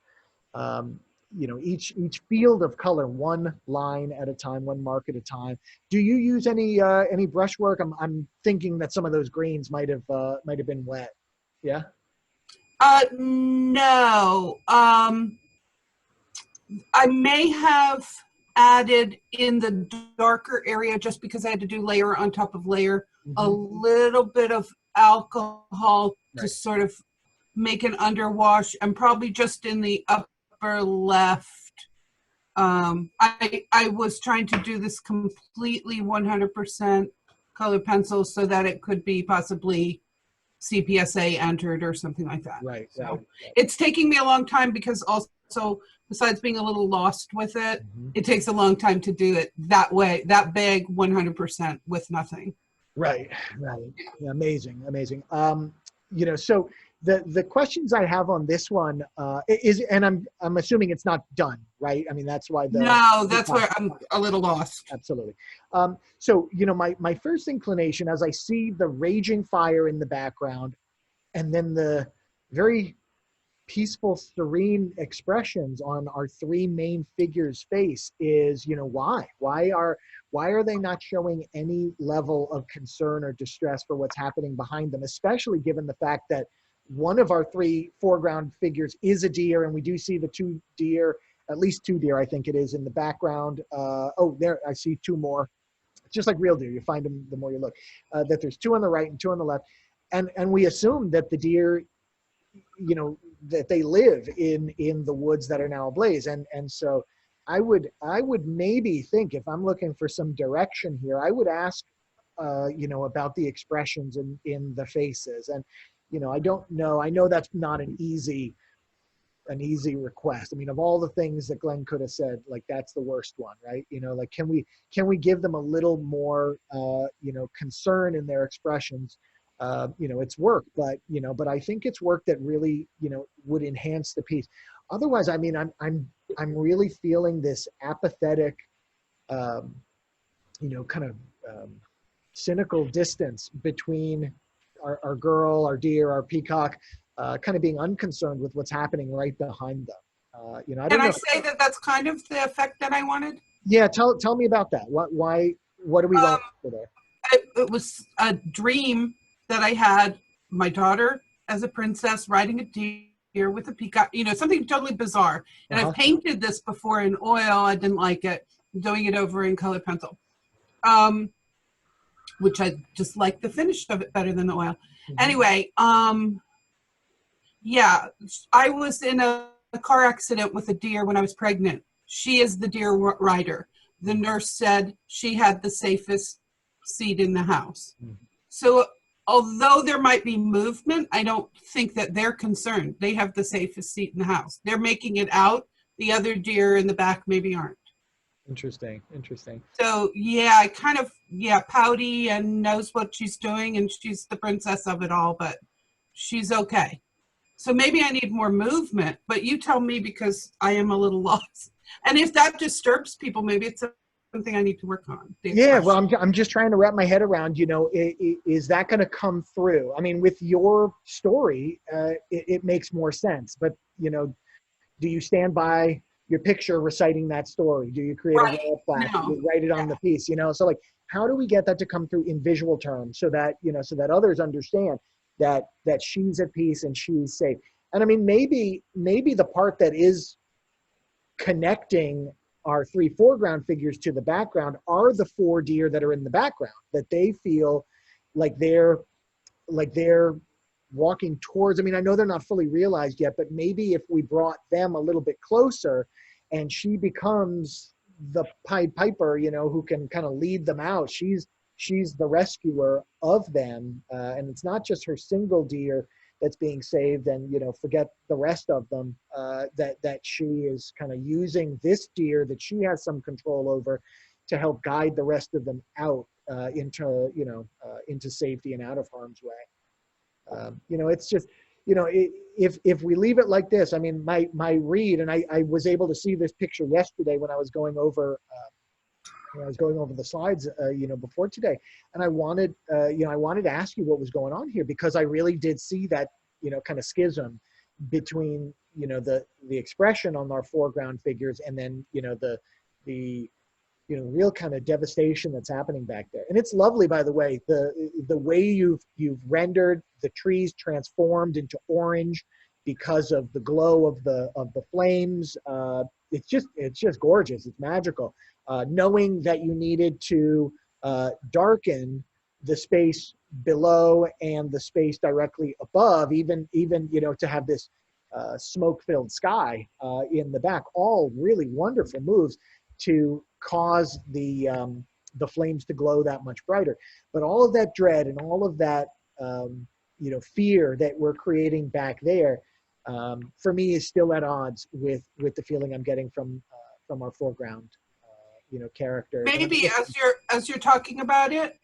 each field of color, one line at a time, one mark at a time. Do you use any brushwork? I'm thinking that some of those greens might have been wet. Yeah. No. I may have added in the darker area, just because I had to do layer on top of layer, a little bit of alcohol to sort of make an underwash, and probably just in the upper left. I was trying to do this completely 100% color pencil so that it could be possibly CPSA entered or something like that. Right. So it's taking me a long time, because also, besides being a little lost with it, it takes a long time to do it that way, that big, 100% with nothing. Right. Yeah, amazing. So the questions I have on this one is, and I'm assuming it's not done, right? I mean, that's why that's where I'm a little lost. Absolutely. So, my first inclination, as I see the raging fire in the background, and then the very peaceful, serene expressions on our three main figures' face, is, why are they not showing any level of concern or distress for what's happening behind them, especially given the fact that one of our three foreground figures is a deer, and we do see the two deer, at least two deer, I think it is, in the background. There, I see two more. It's just like real deer. You find them the more you look. That there's two on the right and two on the left. And we assume that the deer, that they live in the woods that are now ablaze. And so I would maybe think, if I'm looking for some direction here, I would ask, about the expressions in the faces. And, I don't know. I know that's not an easy request. I mean, of all the things that Glenn could have said, like, that's the worst one, right? Can we give them a little more, concern in their expressions? It's work, but I think it's work that really, would enhance the piece. Otherwise, I mean, I'm really feeling this apathetic, cynical distance between our girl, our deer, our peacock, kind of being unconcerned with what's happening right behind them. I don't know. Can I say that that's kind of the effect that I wanted? Yeah, tell me about that. What are we going for there? It was a dream that I had my daughter as a princess riding a deer with a peacock, something totally bizarre. And I've painted this before in oil. I didn't like it. I'm doing it over in color pencil, which I just like the finish of it better than the oil. Anyway, yeah, I was in a car accident with a deer when I was pregnant. She is the deer rider. The nurse said she had the safest seat in the house. So although there might be movement, I don't think that they're concerned. They have the safest seat in the house. They're making it out. The other deer in the back maybe aren't. Interesting. So yeah, pouty and knows what she's doing, and she's the princess of it all, but she's okay. So maybe I need more movement, but you tell me, because I am a little lost. And if that disturbs people, maybe it's something I need to work on. Yeah, well, I'm just trying to wrap my head around, is that going to come through? I mean, with your story, it makes more sense. But, do you stand by your picture reciting that story? Do you create a wall plaque? No. Do you write it on the piece? So, like, how do we get that to come through in visual terms so that, so that others understand that she's at peace and she's safe? And I mean, maybe the part that is connecting our three foreground figures to the background are the four deer that are in the background, that they feel like they're walking towards. I mean, I know they're not fully realized yet, but maybe if we brought them a little bit closer and she becomes the Pied Piper, who can kind of lead them out. She's the rescuer of them. And it's not just her single deer that's being saved and, forget the rest of them, that she is kind of using this deer that she has some control over to help guide the rest of them out. into safety and out of harm's way. It's just, if we leave it like this, I mean, my read, and I was able to see this picture yesterday when I was going over the slides, before today, and I wanted to ask you what was going on here, because I really did see that, kind of schism between, the expression on our foreground figures, and then, the real kind of devastation that's happening back there. And it's lovely, by the way, the way you've rendered the trees transformed into orange because of the glow of the flames. It's just gorgeous. It's magical. Knowing that you needed to darken the space below and the space directly above, even to have this smoke-filled sky in the back, all really wonderful moves to cause the flames to glow that much brighter. But all of that dread and all of that fear that we're creating back there, for me, is still at odds with the feeling I'm getting from our foreground character. Maybe as you're talking about it,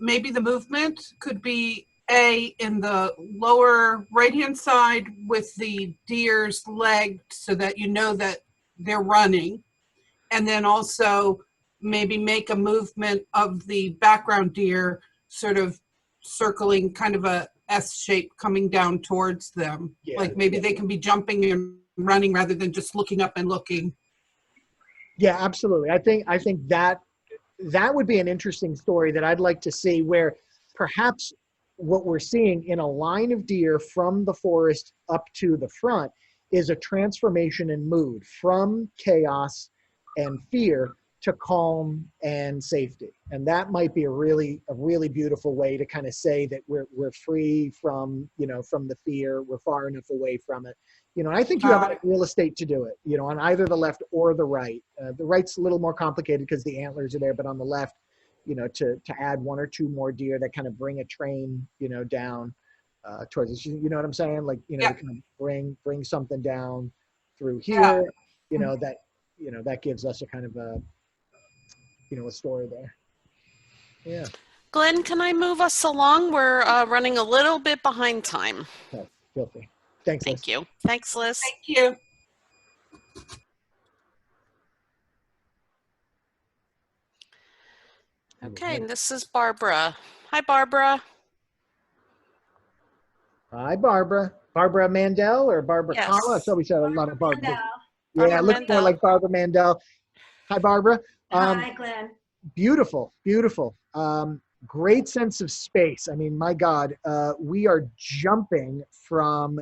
maybe the movement could be in the lower right-hand side with the deer's leg, so that that they're running, and then also maybe make a movement of the background deer sort of circling kind of a S shape coming down towards them. Like maybe they can be jumping and running rather than just looking up and looking. Yeah, absolutely. I think that would be an interesting story that I'd like to see, where perhaps what we're seeing in a line of deer from the forest up to the front is a transformation in mood from chaos and fear to calm and safety. And that might be a really beautiful way to kind of say that we're free from, from the fear, we're far enough away from it. And I think you have enough real estate to do it, on either the left or the right. The right's a little more complicated because the antlers are there, but on the left, to add one or two more deer that kind of bring a train, down towards us. You know what I'm saying? Like, to kind of bring something down through here, that gives us a kind of a story there. Yeah. Glenn, can I move us along? We're running a little bit behind time. Okay, feel free. Thanks, Liz. Thank you. Thanks, Liz. Thank you. Okay, and this is Barbara. Hi, Barbara. Hi, Barbara. Barbara Mandel or Barbara Yes. Kala? So we said a lot of Barbara. Mandel. Yeah, Barbara looks more Mandel. like Barbara Mandel. Hi, Barbara. Hi, Glenn. Beautiful, beautiful. Great sense of space. I mean, my God, we are jumping from,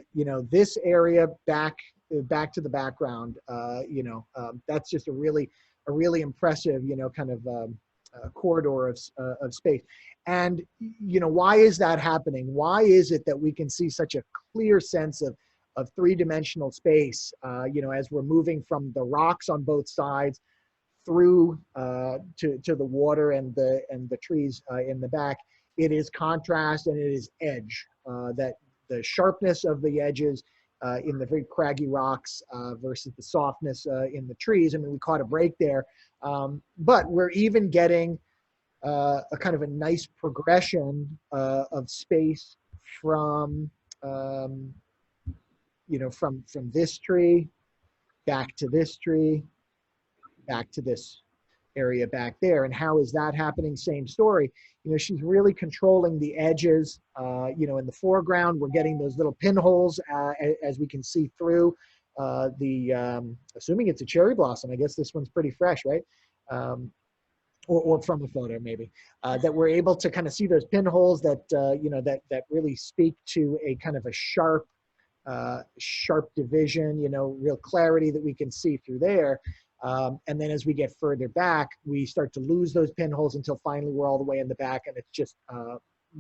this area back to the background. That's just a really impressive, kind of corridor of space. And, why is that happening? Why is it that we can see such a clear sense of three-dimensional space, as we're moving from the rocks on both sides through to the water and the trees in the back? It is contrast and it is edge. That the sharpness of the edges in the very craggy rocks versus the softness in the trees. I mean, we caught a break there, but we're even getting a kind of a nice progression of space from from this tree back to this tree, back to this area back there. And how is that happening? Same story. She's really controlling the edges, in the foreground. We're getting those little pinholes as we can see through assuming it's a cherry blossom. I guess this one's pretty fresh, right? Or from a photo maybe, that we're able to kind of see those pinholes that, that really speak to a kind of a sharp division, real clarity that we can see through there. And then as we get further back, we start to lose those pinholes until finally we're all the way in the back and it's just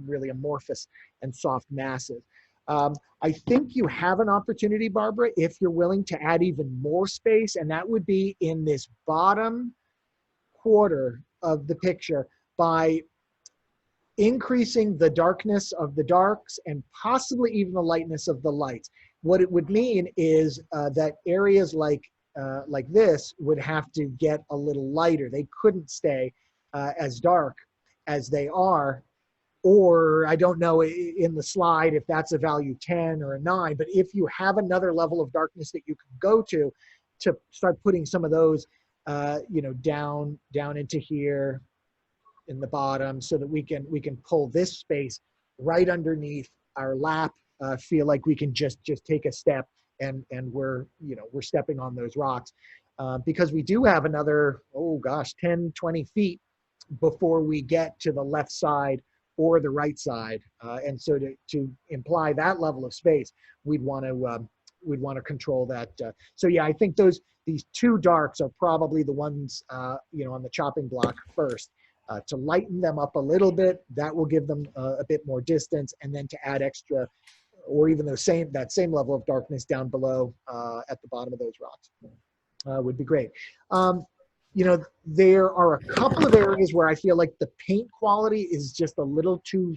really amorphous and soft masses. I think you have an opportunity, Barbara, if you're willing to add even more space, and that would be in this bottom quarter of the picture by increasing the darkness of the darks and possibly even the lightness of the lights. What it would mean is that areas like this would have to get a little lighter. They couldn't stay as dark as they are. Or I don't know in the slide if that's a value 10 or a 9, but if you have another level of darkness that you can go to start putting some of those, you know, down into here in the bottom, so that we can pull this space right underneath our lap, feel like we can just take a step and we're, you know, we're stepping on those rocks, because we do have another, oh gosh, 10, 20 feet before we get to the left side or the right side. And so to imply that level of space, we'd want to control that. So yeah, I think these two darks are probably the ones, you know, on the chopping block first. To lighten them up a little bit, that will give them a bit more distance, and then to add extra, or even that same level of darkness down below at the bottom of those rocks would be great. You know, there are a couple of areas where I feel like the paint quality is just a little too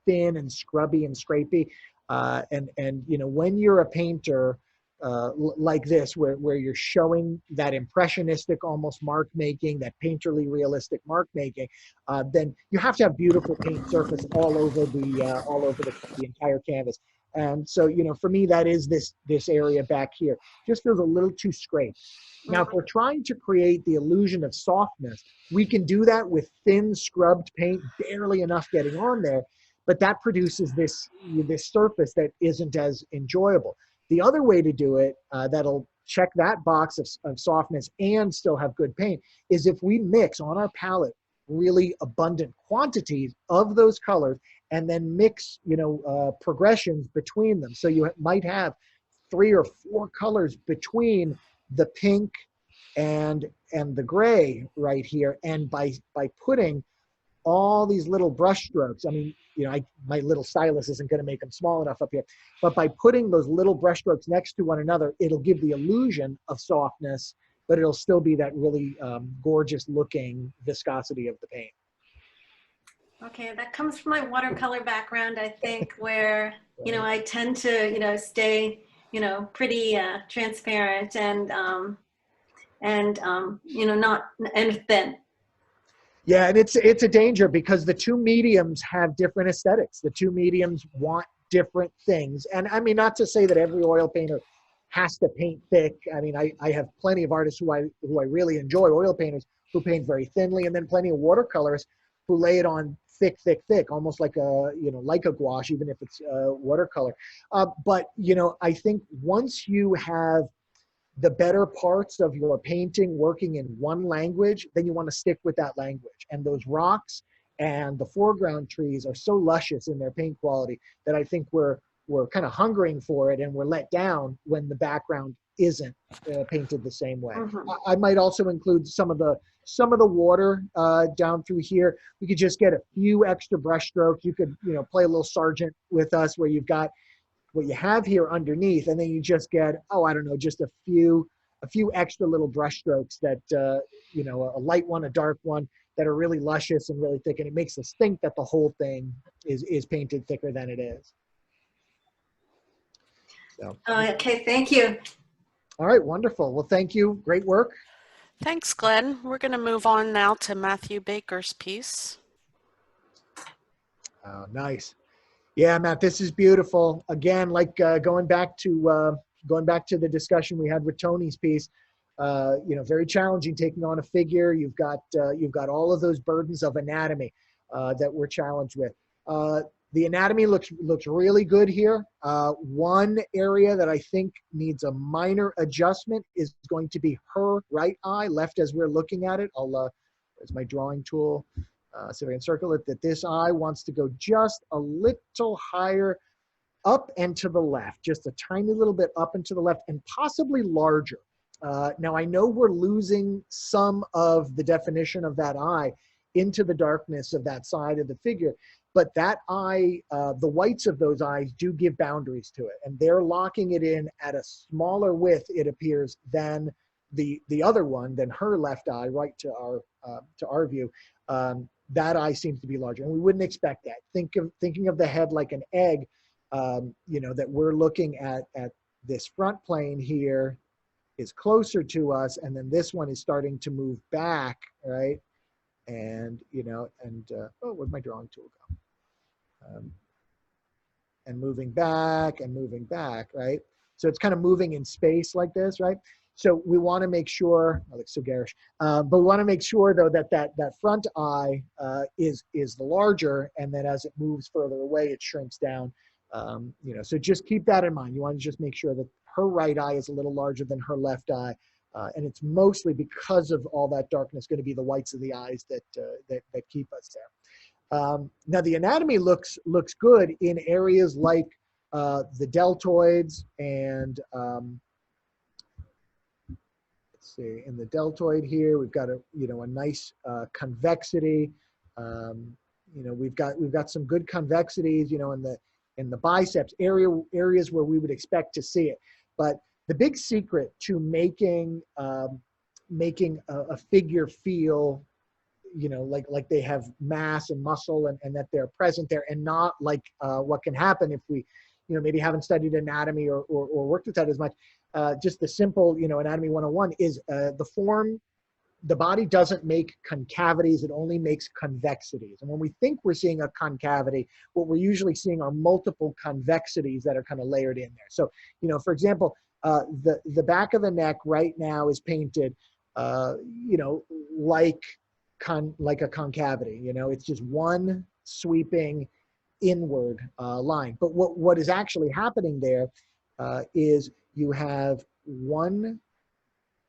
thin and scrubby and scrapey. And you know, when you're a painter like this, where you're showing that impressionistic almost mark making, that painterly realistic mark making, then you have to have beautiful paint surface all over the entire canvas. And so, you know, for me, that is this area back here. Just feels a little too scraped. Now, if we're trying to create the illusion of softness, we can do that with thin scrubbed paint, barely enough getting on there, but that produces this surface that isn't as enjoyable. The other way to do it, that'll check that box of softness and still have good paint, is if we mix on our palette really abundant quantities of those colors and then mix, you know, progressions between them. So you might have 3 or 4 colors between the pink and the gray right here. And by putting all these little brush strokes, I mean, you know, my little stylus isn't going to make them small enough up here, but by putting those little brush strokes next to one another, it'll give the illusion of softness, but it'll still be that really gorgeous looking viscosity of the paint. Okay, that comes from my watercolor background, I think, where, you know, I tend to, you know, stay, you know, pretty transparent and you know, not, and thin. Yeah, and it's a danger because the two mediums have different aesthetics. The two mediums want different things. And I mean, not to say that every oil painter has to paint thick. I mean, I have plenty of artists who I really enjoy, oil painters who paint very thinly, and then plenty of watercolors who lay it on thick, almost like like a gouache, even if it's watercolor. But, you know, I think once you have the better parts of your painting working in one language, then you want to stick with that language. And those rocks and the foreground trees are so luscious in their paint quality that I think we're kind of hungering for it, and we're let down when the background isn't painted the same way. Mm-hmm. I might also include some of the water down through here. We could just get a few extra brush strokes. You could, you know, play a little sergeant with us, where you've got what you have here underneath, and then you just get, oh, I don't know, just a few extra little brush strokes that, you know, a light one, a dark one, that are really luscious and really thick, and it makes us think that the whole thing is painted thicker than it is. So. Okay, thank you. All right, wonderful. Well, thank you. Great work. Thanks, Glenn. We're going to move on now to Matthew Baker's piece. Oh, nice. Yeah, Matt, this is beautiful. Again, like going back to the discussion we had with Tony's piece, you know, very challenging taking on a figure. You've got all of those burdens of anatomy that we're challenged with. The anatomy looks really good here. One area that I think needs a minor adjustment is going to be her right eye, left as we're looking at it. There's my drawing tool. So we can circle it, that this eye wants to go just a little higher up and to the left, just a tiny little bit up and to the left, and possibly larger. Now, I know we're losing some of the definition of that eye into the darkness of that side of the figure, but that eye, the whites of those eyes do give boundaries to it, and they're locking it in at a smaller width, it appears, than the other one, than her left eye, right to our view. That eye seems to be larger, and we wouldn't expect that. Thinking of the head like an egg, you know, that we're looking at this front plane here is closer to us, and then this one is starting to move back, right? And, you know, and, oh, where'd my drawing tool go? And moving back and moving back, right? So it's kind of moving in space like this, right? So we want to make sure, I look so garish, but we want to make sure though that front eye is the larger, and then as it moves further away, it shrinks down. You know, so just keep that in mind. You want to just make sure that her right eye is a little larger than her left eye, and it's mostly because of all that darkness going to be the whites of the eyes that keep us there. Now the anatomy looks good in areas like the deltoids and let's see, in the deltoid here we've got a nice convexity. You know, we've got some good convexities, you know, in the biceps areas where we would expect to see it. But the big secret to making a figure feel, you know, like they have mass and muscle and that they're present there, and not like what can happen if we, you know, maybe haven't studied anatomy or worked with that as much. Just the simple, you know, anatomy 101 is the body doesn't make concavities, it only makes convexities. And when we think we're seeing a concavity, what we're usually seeing are multiple convexities that are kind of layered in there. So, you know, for example, the back of the neck right now is painted, you know, like a concavity. You know, it's just one sweeping inward line. But what is actually happening there is you have one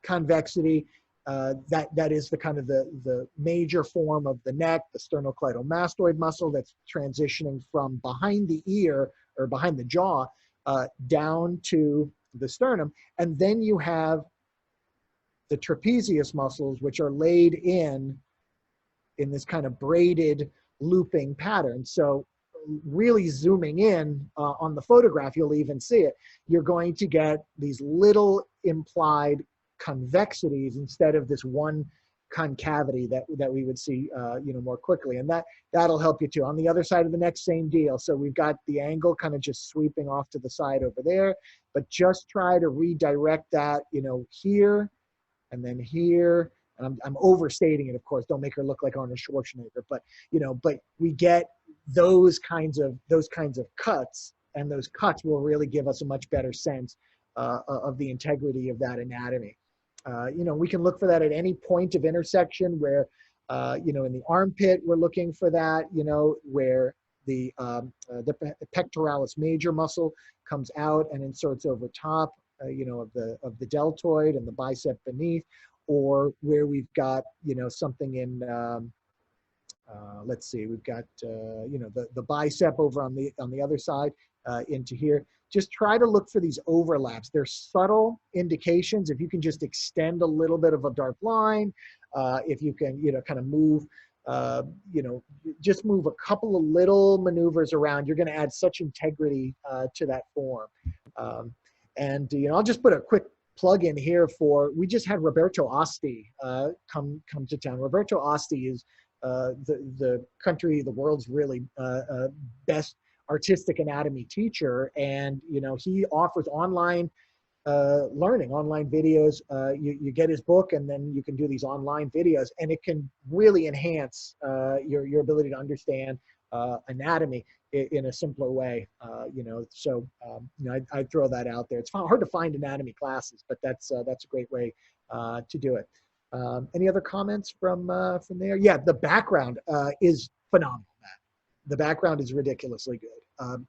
convexity that is the kind of the major form of the neck, the sternocleidomastoid muscle that's transitioning from behind the ear or behind the jaw down to the sternum. And then you have the trapezius muscles, which are laid in this kind of braided looping pattern. So really zooming in on the photograph, you'll even see it. You're going to get these little implied convexities instead of this one concavity that we would see you know, more quickly. And that'll help you too. On the other side of the neck, same deal. So we've got the angle kind of just sweeping off to the side over there, but just try to redirect that, you know, here and then here. And I'm overstating it, of course. Don't make her look like Arnold Schwarzenegger, but you know, but we get those kinds of cuts, and those cuts will really give us a much better sense of the integrity of that anatomy. You know, we can look for that at any point of intersection where, you know, in the armpit, we're looking for that, you know, where the pectoralis major muscle comes out and inserts over top, you know, of the deltoid and the bicep beneath, or where we've got, you know, something in, let's see, we've got, you know, the bicep over on the other side into here. Just try to look for these overlaps. They're subtle indications. If you can just extend a little bit of a dark line, if you can, you know, kind of move, you know, just move a couple of little maneuvers around, you're going to add such integrity to that form. And, you know, I'll just put a quick plug in here for, we just had Roberto Asti come to town. Roberto Asti is the world's really best artistic anatomy teacher, and you know, he offers online learning, online videos. You get his book, and then you can do these online videos, and it can really enhance your ability to understand anatomy in a simpler way. You know, so you know, I'd throw that out there. It's hard to find anatomy classes, but that's a great way to do it. Any other comments from there? Yeah, the background is phenomenal. The background is ridiculously good.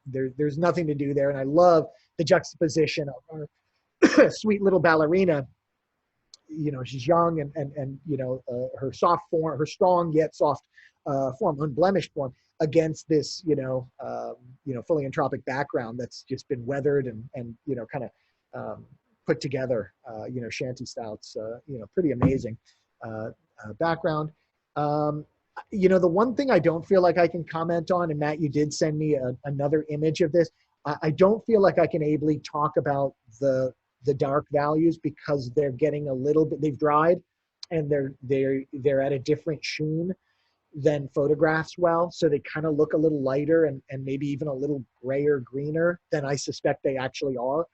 There's nothing to do there, and I love the juxtaposition of our sweet little ballerina. You know, she's young and you know, her soft form, her strong yet soft form, unblemished form, against this, you know, philanthropic background that's just been weathered and you know, kind of put together, you know, shanty style. It's you know, pretty amazing background. You know, the one thing I don't feel like I can comment on, and Matt, you did send me another image of this. I don't feel like I can ably talk about the dark values because they're getting a little bit, they've dried, and they're at a different sheen than photographs well. So they kind of look a little lighter and maybe even a little grayer, greener than I suspect they actually are.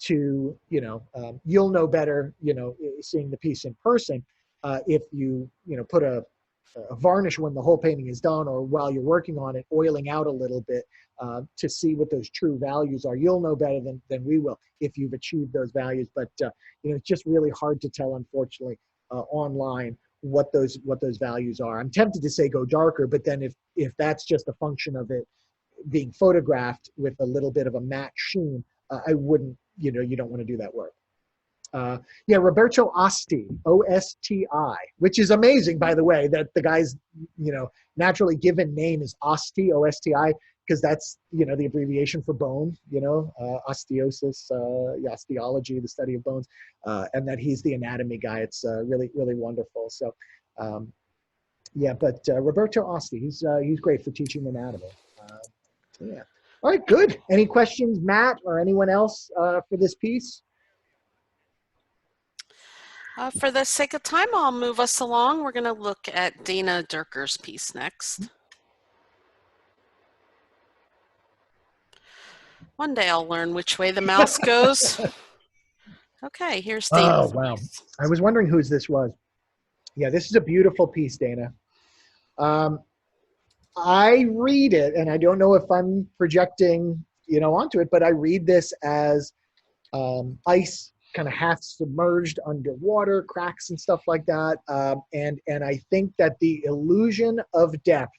You know, you'll know better, you know, seeing the piece in person. if you, put a varnish when the whole painting is done, or while you're working on it, oiling out a little bit to see what those true values are. You'll know better than we will if you've achieved those values. But it's just really hard to tell, unfortunately, online what those values are. I'm tempted to say go darker, but then if that's just a function of it being photographed with a little bit of a matte sheen, I wouldn't. You don't want to do that work. Yeah, Roberto Osti, O-S-T-I, which is amazing, by the way, that the guy's, naturally given name is Osti, O-S-T-I, because that's, the abbreviation for bone, osteosis, osteology, the study of bones, and that he's the anatomy guy. It's really, really wonderful. So, yeah, but Roberto Osti, he's great for teaching anatomy. Yeah. All right, good. Any questions, Matt, or anyone else for this piece? For the sake of time, I'll move us along. We're going to look at Dana Durker's piece next. One day I'll learn which way the mouse goes. Okay, here's Dana's wow. piece. I was wondering whose this was. Yeah, this is a beautiful piece, Dana. I read it, and I don't know if I'm projecting, onto it, but I read this as ice kind of half submerged underwater, cracks and stuff like that. And I think that the illusion of depth,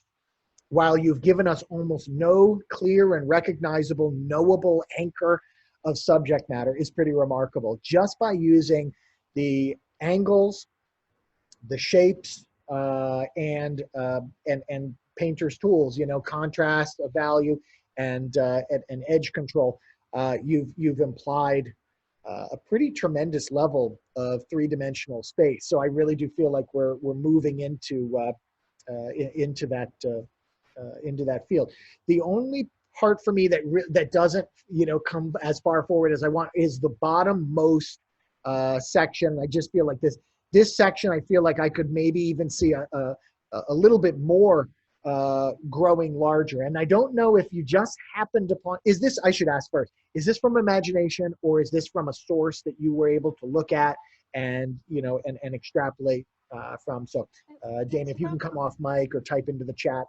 while you've given us almost no clear and recognizable, knowable anchor of subject matter, is pretty remarkable. Just by using the angles, the shapes, and painter's tools, contrast, a value, and edge control, you've implied a pretty tremendous level of three-dimensional space. So I really do feel like we're moving into that field. The only part for me that doesn't come as far forward as I want is the bottommost section. I just feel like this section, I feel like I could maybe even see a little bit more growing larger. And I don't know if you just happened upon, I should ask first, is this from imagination, or is this from a source that you were able to look at and extrapolate from? So Dana, if you can come off mic or type into the chat.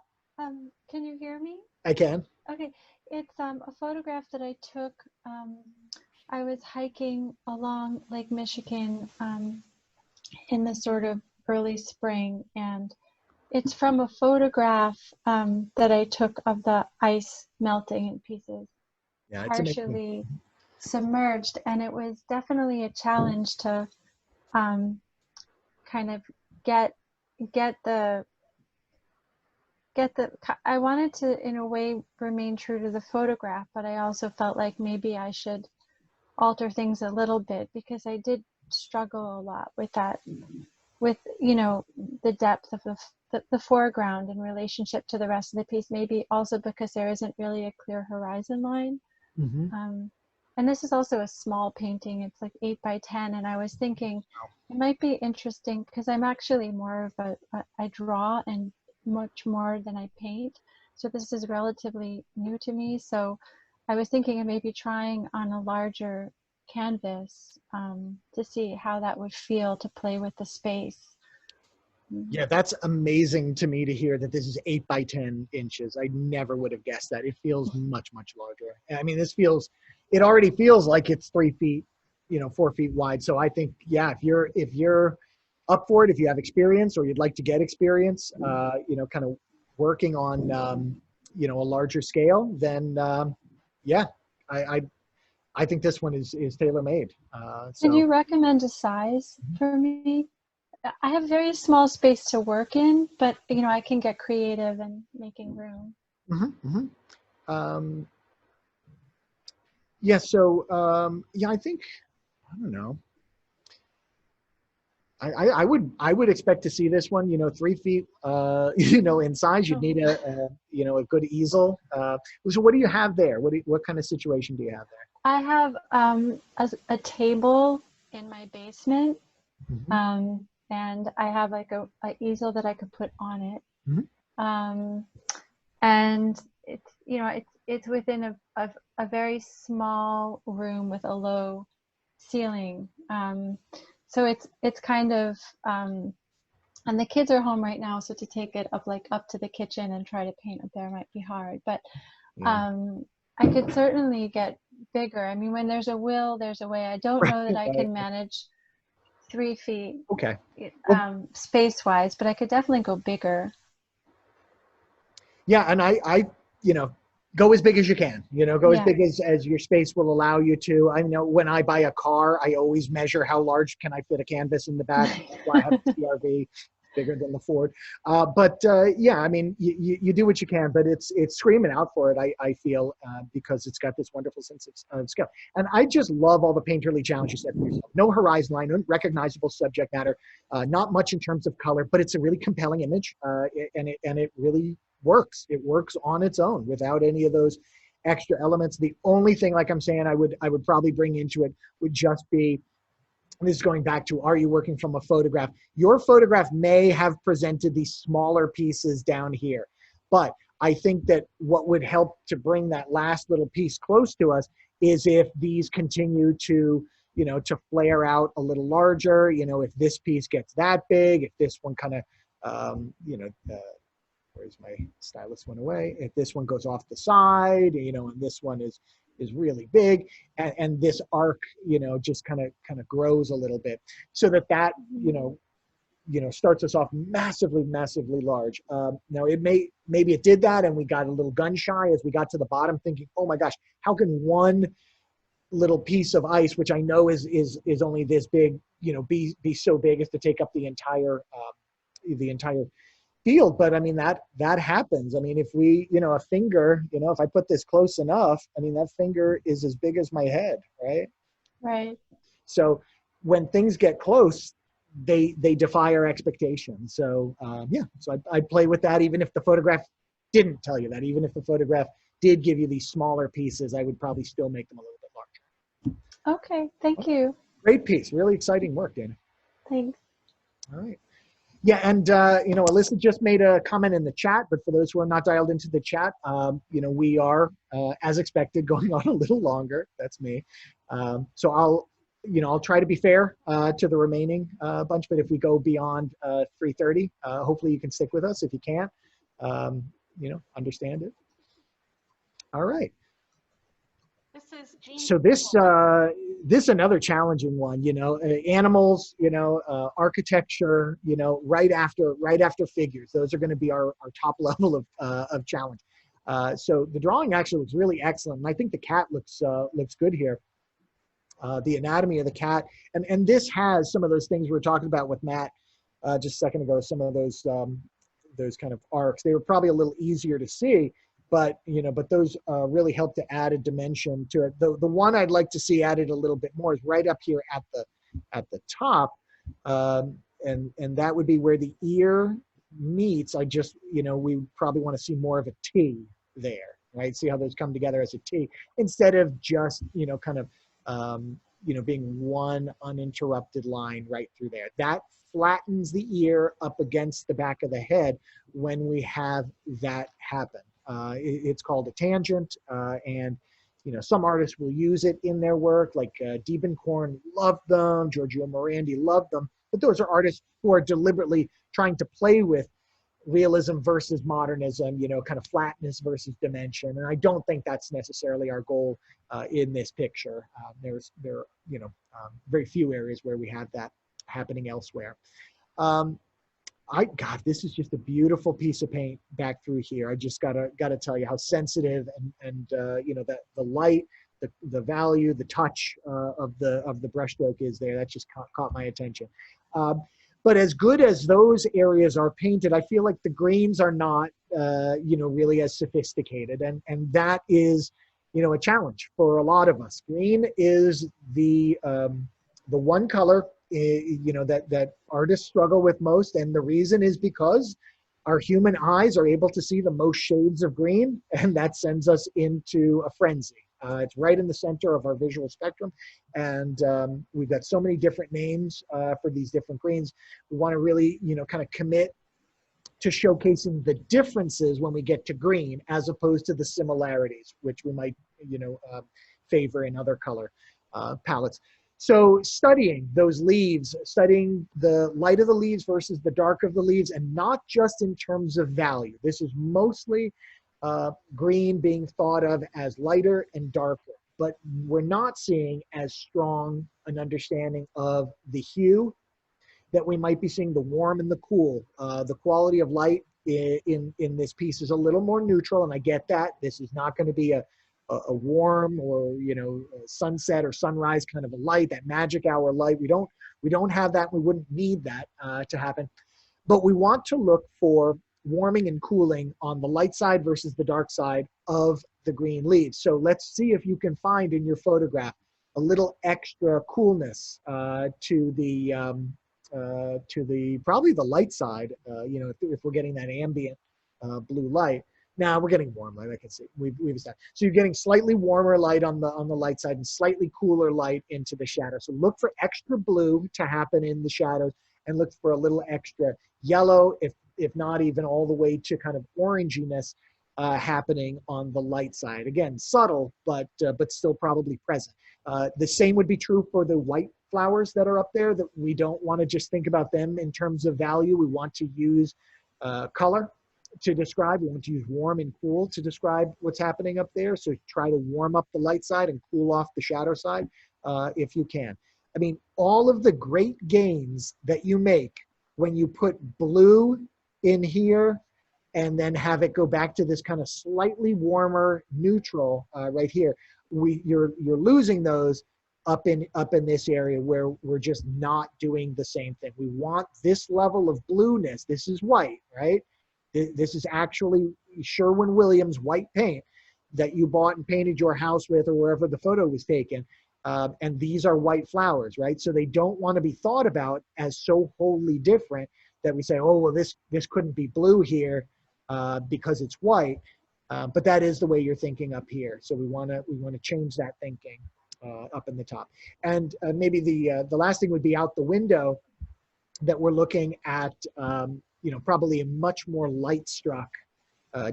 Can you hear me? I can. Okay, it's a photograph that I took. I was hiking along Lake Michigan in the sort of early spring, and it's from a photograph that I took of the ice melting in pieces, partially submerged, and it was definitely a challenge to kind of get the I wanted to in a way remain true to the photograph, but I also felt like maybe I should alter things a little bit, because I did struggle a lot with that, with the depth of the foreground in relationship to the rest of the piece, maybe also because there isn't really a clear horizon line. And this is also a small painting. It's like 8 by 10, and I was thinking it might be interesting because I'm actually more of I draw and much more than I paint, so this is relatively new to me. So I was thinking of maybe trying on a larger canvas to see how that would feel to play with the space. Yeah, that's amazing to me to hear that this is 8 by 10 inches. I never would have guessed that. It feels much, much larger. I mean, it already feels like it's 3 feet, 4 feet wide. So I think, yeah, if you're up for it, if you have experience or you'd like to get experience, kind of working on, a larger scale, then yeah, I think this one is tailor-made. Can you recommend a size for me? I have very small space to work in, but I can get creative in making room. Yeah. So yeah, I think, I don't know. I would expect to see this one, 3 feet, in size. You'd need a good easel. So what do you have there? What kind of situation do you have there? I have a table in my basement, and I have like a easel that I could put on it. And it's within a very small room with a low ceiling. So it's kind of And the kids are home right now, so to take it up to the kitchen and try to paint up there might be hard. But Yeah. I could certainly get bigger. I mean, when there's a will, there's a way. I don't know that I can manage 3 feet Okay. Well, space-wise, but I could definitely go bigger. yeah, and I you know, go as big as you can. You know, go as big as your space will allow you to. I know when I buy a car, I always measure how large can I fit a canvas in the back. That's why I have a CRV. Bigger than the Ford. Yeah, I mean, you do what you can, but it's screaming out for it, I feel, because it's got this wonderful sense of scale. And I just love all the painterly challenges you set for yourself. No horizon line, unrecognizable subject matter, not much in terms of color, but it's a really compelling image, and it really works. It works on its own without any of those extra elements. The only thing, like I'm saying, I would probably bring into it would just be, this is going back to, are you working from a photograph? Your photograph may have presented these smaller pieces down here, but I think that what would help to bring that last little piece close to us is if these continue to, you know, to flare out a little larger, you know, if this piece gets that big, if this one kind of, where's my stylus went away? If this one goes off the side, you know, and this one is really big, and this arc, you know, just kind of grows a little bit, so that you know starts us off massively large. Now maybe it did that, and we got a little gun shy as we got to the bottom, thinking, oh my gosh, how can one little piece of ice, which I know is only this big, you know, be so big as to take up the entire field. But I mean, that happens. I mean, if we, you know, a finger, you know, if I put this close enough, I mean, that finger is as big as my head, right? Right. So when things get close, they defy our expectations. So yeah, so I'd play with that, even if the photograph didn't tell you that. Even if the photograph did give you these smaller pieces, I would probably still make them a little bit larger. Okay, thank you. Great piece, really exciting work, Dana. Thanks. All right. Yeah, and you know, Alyssa just made a comment in the chat, but for those who are not dialed into the chat, you know, we are, as expected, going on a little longer. That's me. So I'll try to be fair to the remaining bunch, but if we go beyond 3:30, hopefully you can stick with us. If you can't, you know, understand it. All right. This is Jean. So this another challenging one, you know, animals, you know, architecture, you know, right after figures. Those are going to be our top level of challenge. So the drawing actually looks really excellent, and I think the cat looks good here. The anatomy of the cat, and this has some of those things we were talking about with Matt just a second ago. Some of those kind of arcs. They were probably a little easier to see, but you know, but those really help to add a dimension to it. The one I'd like to see added a little bit more is right up here at the top, and that would be where the ear meets. I just, you know, we probably want to see more of a T there, right? See how those come together as a T instead of just, you know, kind of you know, being one uninterrupted line right through there. That flattens the ear up against the back of the head when we have that happen. It's called a tangent, and you know, some artists will use it in their work, like Diebenkorn loved them, Giorgio Morandi loved them, but those are artists who are deliberately trying to play with realism versus modernism, you know, kind of flatness versus dimension, and I don't think that's necessarily our goal in this picture. There are, you know, very few areas where we have that happening elsewhere. God, this is just a beautiful piece of paint back through here. I just gotta tell you how sensitive and you know, that the light, the value, the touch of the brushstroke is there. That just caught my attention. But as good as those areas are painted, I feel like the greens are not, you know, really as sophisticated, and that is, you know, a challenge for a lot of us. Green is the one color, you know, that artists struggle with most, and the reason is because our human eyes are able to see the most shades of green, and that sends us into a frenzy. It's right in the center of our visual spectrum, and we've got so many different names for these different greens. We want to really, you know, kind of commit to showcasing the differences when we get to green, as opposed to the similarities, which we might, you know, favor in other color palettes. So studying those leaves, studying the light of the leaves versus the dark of the leaves, and not just in terms of value. This is mostly green being thought of as lighter and darker, but we're not seeing as strong an understanding of the hue that we might be seeing, the warm and the cool. The quality of light in this piece is a little more neutral, and I get that. This is not going to be a warm or, you know, sunset or sunrise kind of a light, that magic hour light. We don't have that. We wouldn't need that to happen. But we want to look for warming and cooling on the light side versus the dark side of the green leaves. So let's see if you can find in your photograph a little extra coolness to the probably the light side. You know, if we're getting that ambient blue light. Now we're getting warm light. I can see we've established. So you're getting slightly warmer light on the light side and slightly cooler light into the shadow. So look for extra blue to happen in the shadows, and look for a little extra yellow, if not even all the way to kind of oranginess happening on the light side. Again, subtle, but still probably present. The same would be true for the white flowers that are up there. That we don't want to just think about them in terms of value. We want to use color to describe. We want to use warm and cool to describe what's happening up there. So try to warm up the light side and cool off the shadow side if you can. I mean, all of the great gains that you make when you put blue in here and then have it go back to this kind of slightly warmer neutral right here, you're losing those up in this area where we're just not doing the same thing. We want this level of blueness. This is white, right? This is actually Sherwin-Williams white paint that you bought and painted your house with, or wherever the photo was taken. And these are white flowers, right? So they don't want to be thought about as so wholly different that we say, oh, well, this couldn't be blue here because it's white. But that is the way you're thinking up here. So we want to change that thinking up in the top. And maybe the last thing would be out the window that we're looking at, you know, probably a much more light struck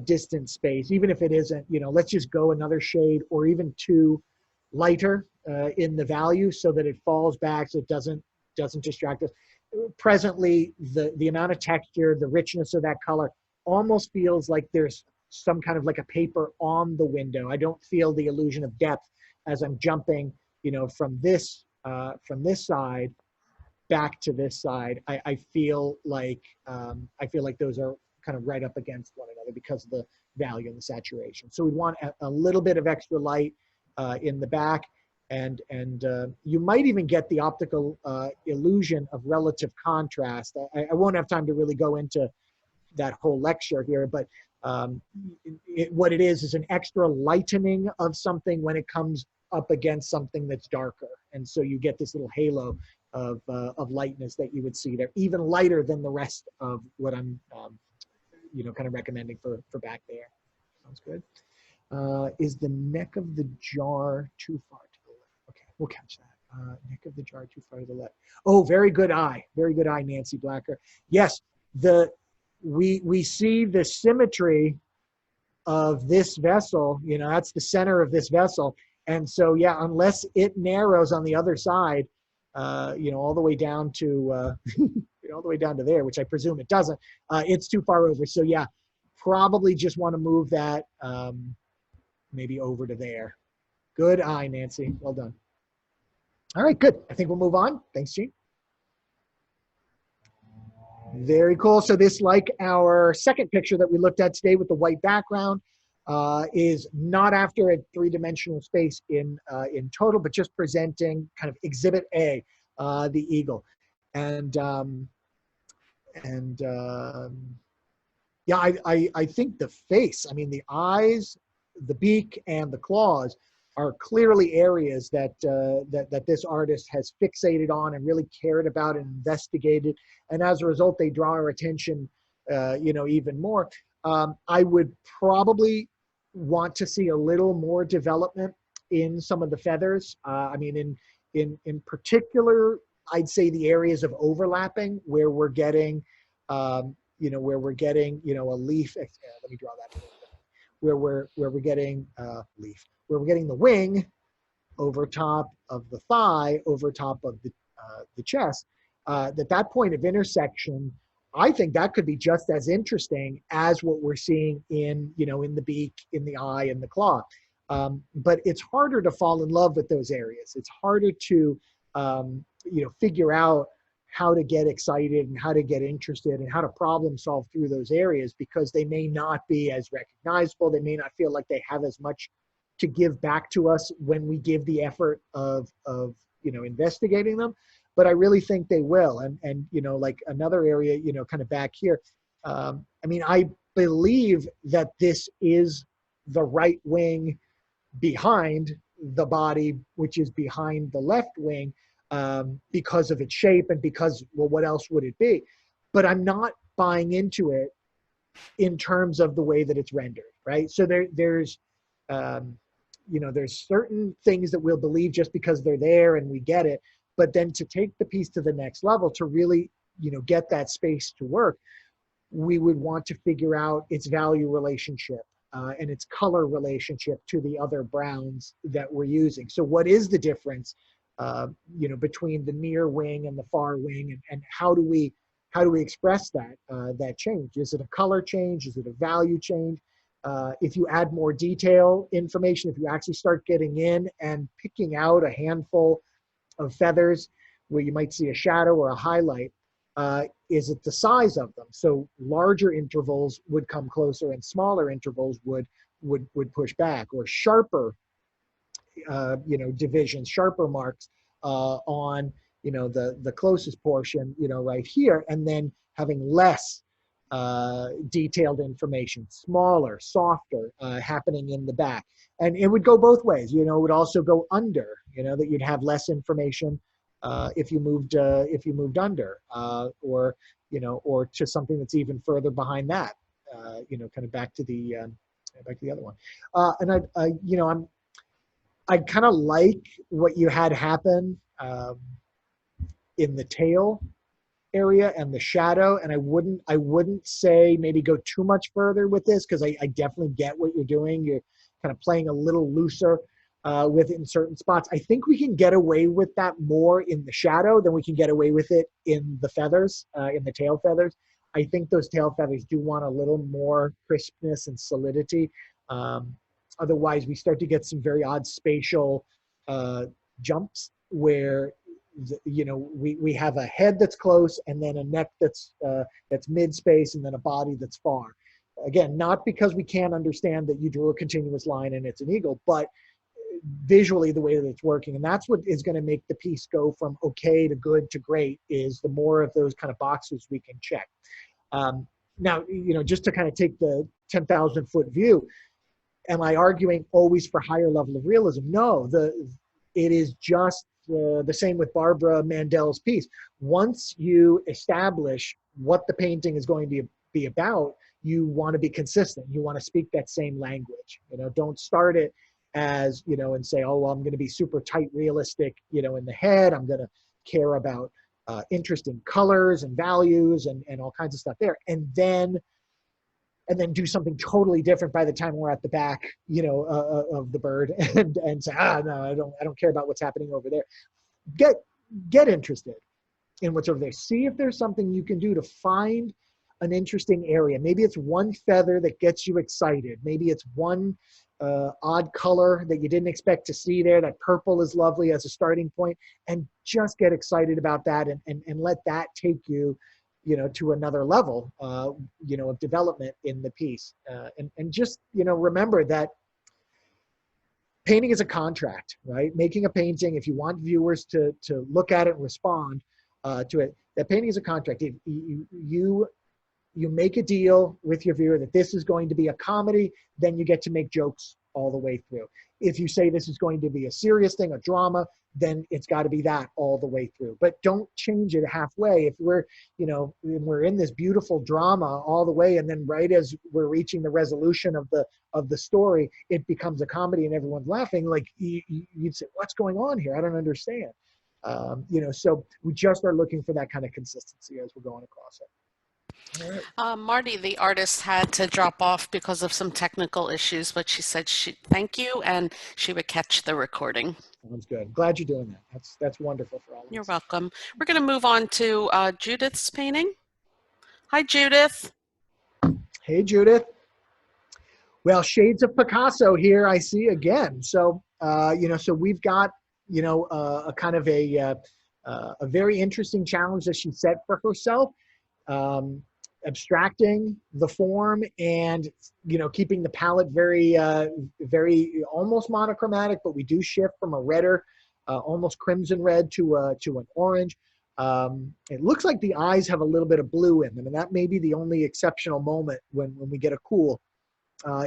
distant space, even if it isn't, you know, let's just go another shade or even two lighter in the value so that it falls back, so it doesn't distract us. Presently, the amount of texture, the richness of that color almost feels like there's some kind of like a paper on the window. I don't feel the illusion of depth as I'm jumping, you know, from this side back to this side. I feel like those are kind of right up against one another because of the value and the saturation. So we want a little bit of extra light in the back, and you might even get the optical illusion of relative contrast. I won't have time to really go into that whole lecture here, but what it is an extra lightening of something when it comes up against something that's darker, and so you get this little halo of lightness that you would see there, even lighter than the rest of what I'm you know, kind of recommending for back there. Sounds good. Is the neck of the jar too far to the left? Okay, we'll catch that. Neck of the jar too far to the left. Oh, very good eye, Nancy Blacker. Yes, we see the symmetry of this vessel. You know, that's the center of this vessel, and so yeah, unless it narrows on the other side, you know, all the way down to all the way down to there, which I presume it doesn't. It's too far over. So yeah, probably just want to move that maybe over to there. Good eye, Nancy. Well done. All right, good. I think we'll move on. Thanks, Gene. Very cool. So this, like our second picture that we looked at today with the white background, is not after a three-dimensional space in total, but just presenting kind of Exhibit A, the eagle. And yeah, I think the face, I mean, the eyes, the beak, and the claws are clearly areas that that this artist has fixated on and really cared about and investigated. And as a result, they draw our attention, you know, even more. I would probably want to see a little more development in some of the feathers. I mean, in particular, I'd say the areas of overlapping where we're getting, you know, a leaf. Let me draw that a little bit. Where we're getting leaf, where we're getting the wing, over top of the thigh, over top of the chest, that point of intersection, I think that could be just as interesting as what we're seeing in, in the beak, in the eye, and the claw. But it's harder to fall in love with those areas. It's harder to, figure out how to get excited and how to get interested and how to problem solve through those areas, because they may not be as recognizable. They may not feel like they have as much to give back to us when we give the effort of investigating them. But I really think they will. And like another area, kind of back here, I believe that this is the right wing behind the body, which is behind the left wing, because of its shape and because, well, what else would it be? But I'm not buying into it in terms of the way that it's rendered, right? So there's certain things that we'll believe just because they're there and we get it. But then to take the piece to the next level, to really, get that space to work, we would want to figure out its value relationship and its color relationship to the other browns that we're using. So what is the difference, between the near wing and the far wing, and how do we express that change? Is it a color change? Is it a value change? If you add more detail information, if you actually start getting in and picking out a handful of feathers where you might see a shadow or a highlight, is it the size of them? So larger intervals would come closer and smaller intervals would push back, or sharper divisions, sharper marks on the closest portion, right here, and then having less detailed information, smaller, softer, happening in the back. And it would go both ways. It would also go under, that you'd have less information if you moved under, or to something that's even further behind that, kind of back to the other one. And I kind of like what you had happen in the tail area and the shadow, and I wouldn't say maybe go too much further with this, because I definitely get what you're doing. You're kind of playing a little looser with it in certain spots. I think we can get away with that more in the shadow than we can get away with it in the feathers, in the tail feathers. I think those tail feathers do want a little more crispness and solidity. Otherwise, we start to get some very odd spatial jumps where we have a head that's close, and then a neck that's mid-space, and then a body that's far. Again, not because we can't understand that you drew a continuous line and it's an eagle, but visually the way that it's working. And that's what is going to make the piece go from okay to good to great, is the more of those kind of boxes we can check. Now, just to kind of take the 10,000 foot view, am I arguing always for higher level of realism? No, it is just the same with Barbara Mandel's piece. Once you establish what the painting is going to be about, you want to be consistent. You want to speak that same language. Don't start it as, and say, oh, well, I'm going to be super tight realistic, in the head. I'm going to care about interesting colors and values and all kinds of stuff there. And then do something totally different by the time we're at the back, of the bird, and say, no, I don't care about what's happening over there. Get interested in what's over there. See if there's something you can do to find an interesting area. Maybe it's one feather that gets you excited. Maybe it's one odd color that you didn't expect to see there. That purple is lovely as a starting point, and just get excited about that, and let that take you, to another level, of development in the piece. And just, remember that painting is a contract, right? Making a painting, if you want viewers to look at it and respond to it, that painting is a contract. If you make a deal with your viewer that this is going to be a comedy, then you get to make jokes all the way through. If you say this is going to be a serious thing, a drama, then it's got to be that all the way through. But don't change it halfway. If we're in this beautiful drama all the way, and then right as we're reaching the resolution of the story, it becomes a comedy and everyone's laughing, like you'd say, what's going on here? I don't understand. So we just are looking for that kind of consistency as we're going across it. Marty, the artist, had to drop off because of some technical issues, but she said thank you, and she would catch the recording. Sounds good. Glad you're doing that. That's wonderful for all of us. You're welcome. We're going to move on to Judith's painting. Hi, Judith. Hey, Judith. Well, shades of Picasso here I see again. So, so we've got, a kind of a very interesting challenge that she set for herself, abstracting the form and, keeping the palette very, very almost monochromatic, but we do shift from a redder, almost crimson red to an orange. It looks like the eyes have a little bit of blue in them, and that may be the only exceptional moment when we get a cool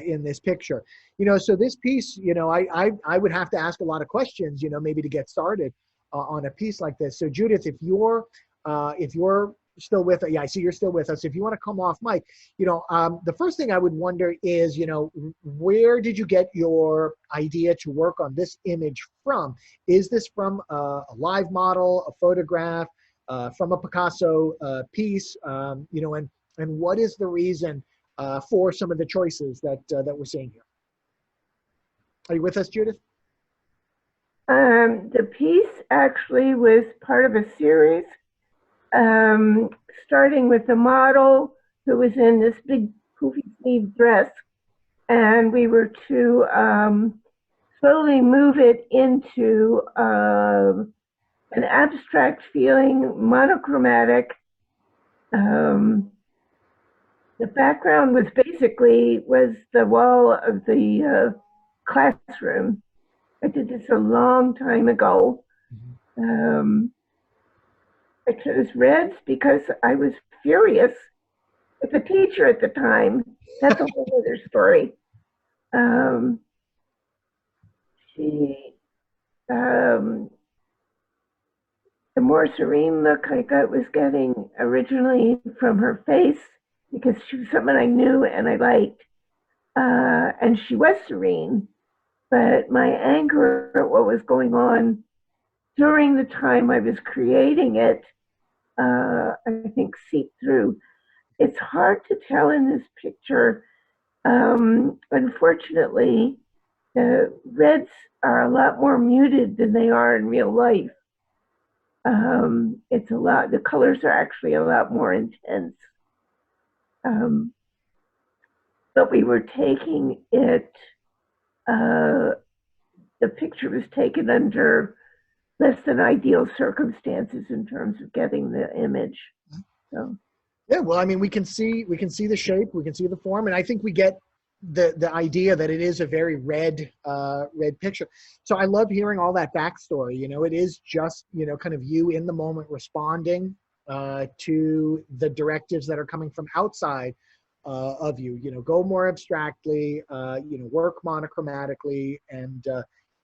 in this picture. So this piece, I would have to ask a lot of questions, maybe to get started on a piece like this. So Judith, if you're still with us, yeah, I see you're still with us. If you want to come off mic, the first thing I would wonder is, where did you get your idea to work on this image from? Is this from a live model, a photograph, from a Picasso piece, and what is the reason for some of the choices that we're seeing here? Are you with us, Judith? The piece actually was part of a series, starting with the model who was in this big poofy sleeve dress, and we were to slowly move it into an abstract feeling, monochromatic. The background was the wall of the classroom. I did this a long time ago. I chose reds because I was furious with the teacher at the time. That's a whole other story. The more serene look I was getting originally from her face, because she was someone I knew and I liked, and she was serene, but my anger at what was going on during the time I was creating it, I think seeped through. It's hard to tell in this picture. Unfortunately, the reds are a lot more muted than they are in real life. The colors are actually a lot more intense. But we were taking it, the picture was taken under less than ideal circumstances in terms of getting the image. So. Yeah, well, I mean, we can see the shape, we can see the form, and I think we get the idea that it is a very red picture. So I love hearing all that backstory. It is just kind of you in the moment responding to the directives that are coming from outside of you. Go more abstractly, work monochromatically, and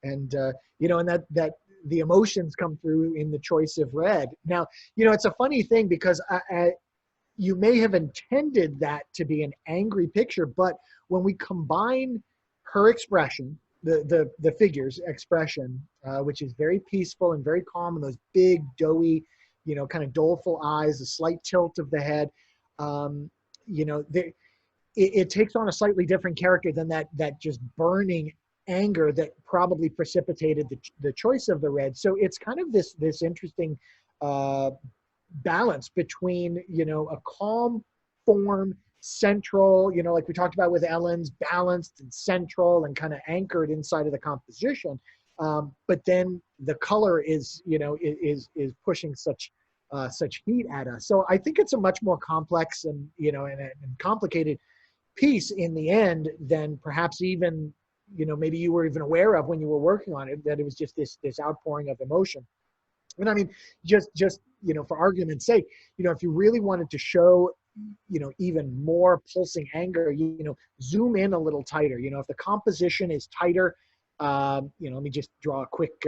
that the emotions come through in the choice of red. Now, it's a funny thing because you may have intended that to be an angry picture, but when we combine her expression, the figure's expression, which is very peaceful and very calm, and those big, doughy, kind of doleful eyes, a slight tilt of the head, it takes on a slightly different character than that just burning anger that probably precipitated the choice of the red. So it's kind of this interesting balance between a calm form, central, like we talked about with Ellen's, balanced and central and kind of anchored inside of the composition, but then the color is pushing such heat at us. So I think it's a much more complex and and complicated piece in the end than perhaps even maybe you were even aware of when you were working on it, that it was just this outpouring of emotion. And I mean, just for argument's sake, if you really wanted to show even more pulsing anger, zoom in a little tighter. If the composition is tighter, let me just draw a quick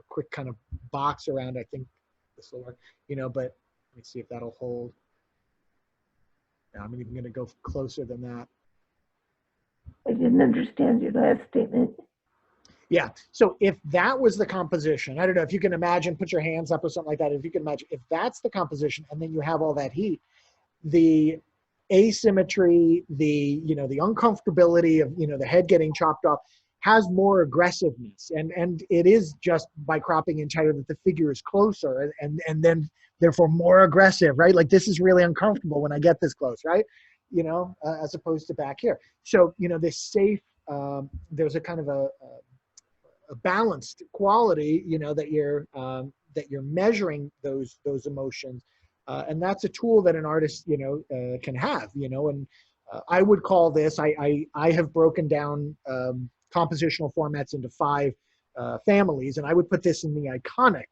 quick kind of box around. I think this will work, but let me see if that'll hold. Now, I'm even going to go closer than that. I didn't understand your last statement. Yeah, so if that was the composition, I don't know if you can imagine, put your hands up or something like that. If you can imagine, if that's the composition and then you have all that heat, the asymmetry, the uncomfortability of, the head getting chopped off, has more aggressiveness, and it is just by cropping in tighter that the figure is closer, and then therefore more aggressive, right? Like, this is really uncomfortable when I get this close, right? As opposed to back here. So, this safe, there's a kind of a balanced quality, that you're measuring those emotions, and that's a tool that an artist, can have, and I would call this. I have broken down compositional formats into 5 families, and I would put this in the iconic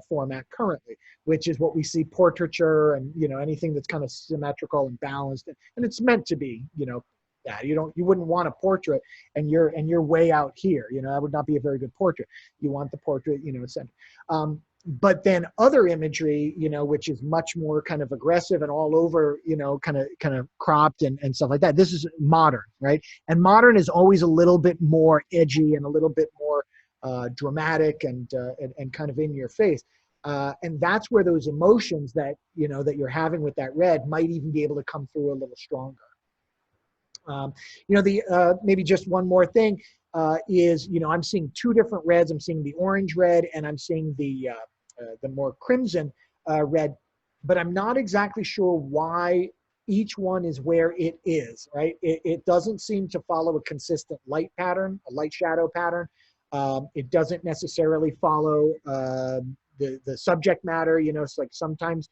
format currently, which is what we see: portraiture and anything that's kind of symmetrical and balanced, and it's meant to be, that you wouldn't want a portrait and you're way out here. That would not be a very good portrait. You want the portrait, center. But then other imagery, which is much more kind of aggressive and all over, kind of cropped and stuff like that. This is modern, right? And modern is always a little bit more edgy and a little bit more dramatic and kind of in your face. And that's where those emotions that, that you're having with that red might even be able to come through a little stronger. Maybe just one more thing is, I'm seeing 2 different reds. I'm seeing the orange red and I'm seeing the more crimson red, but I'm not exactly sure why each one is where it is, right? It doesn't seem to follow a consistent light pattern, a light shadow pattern. It doesn't necessarily follow the subject matter, it's like sometimes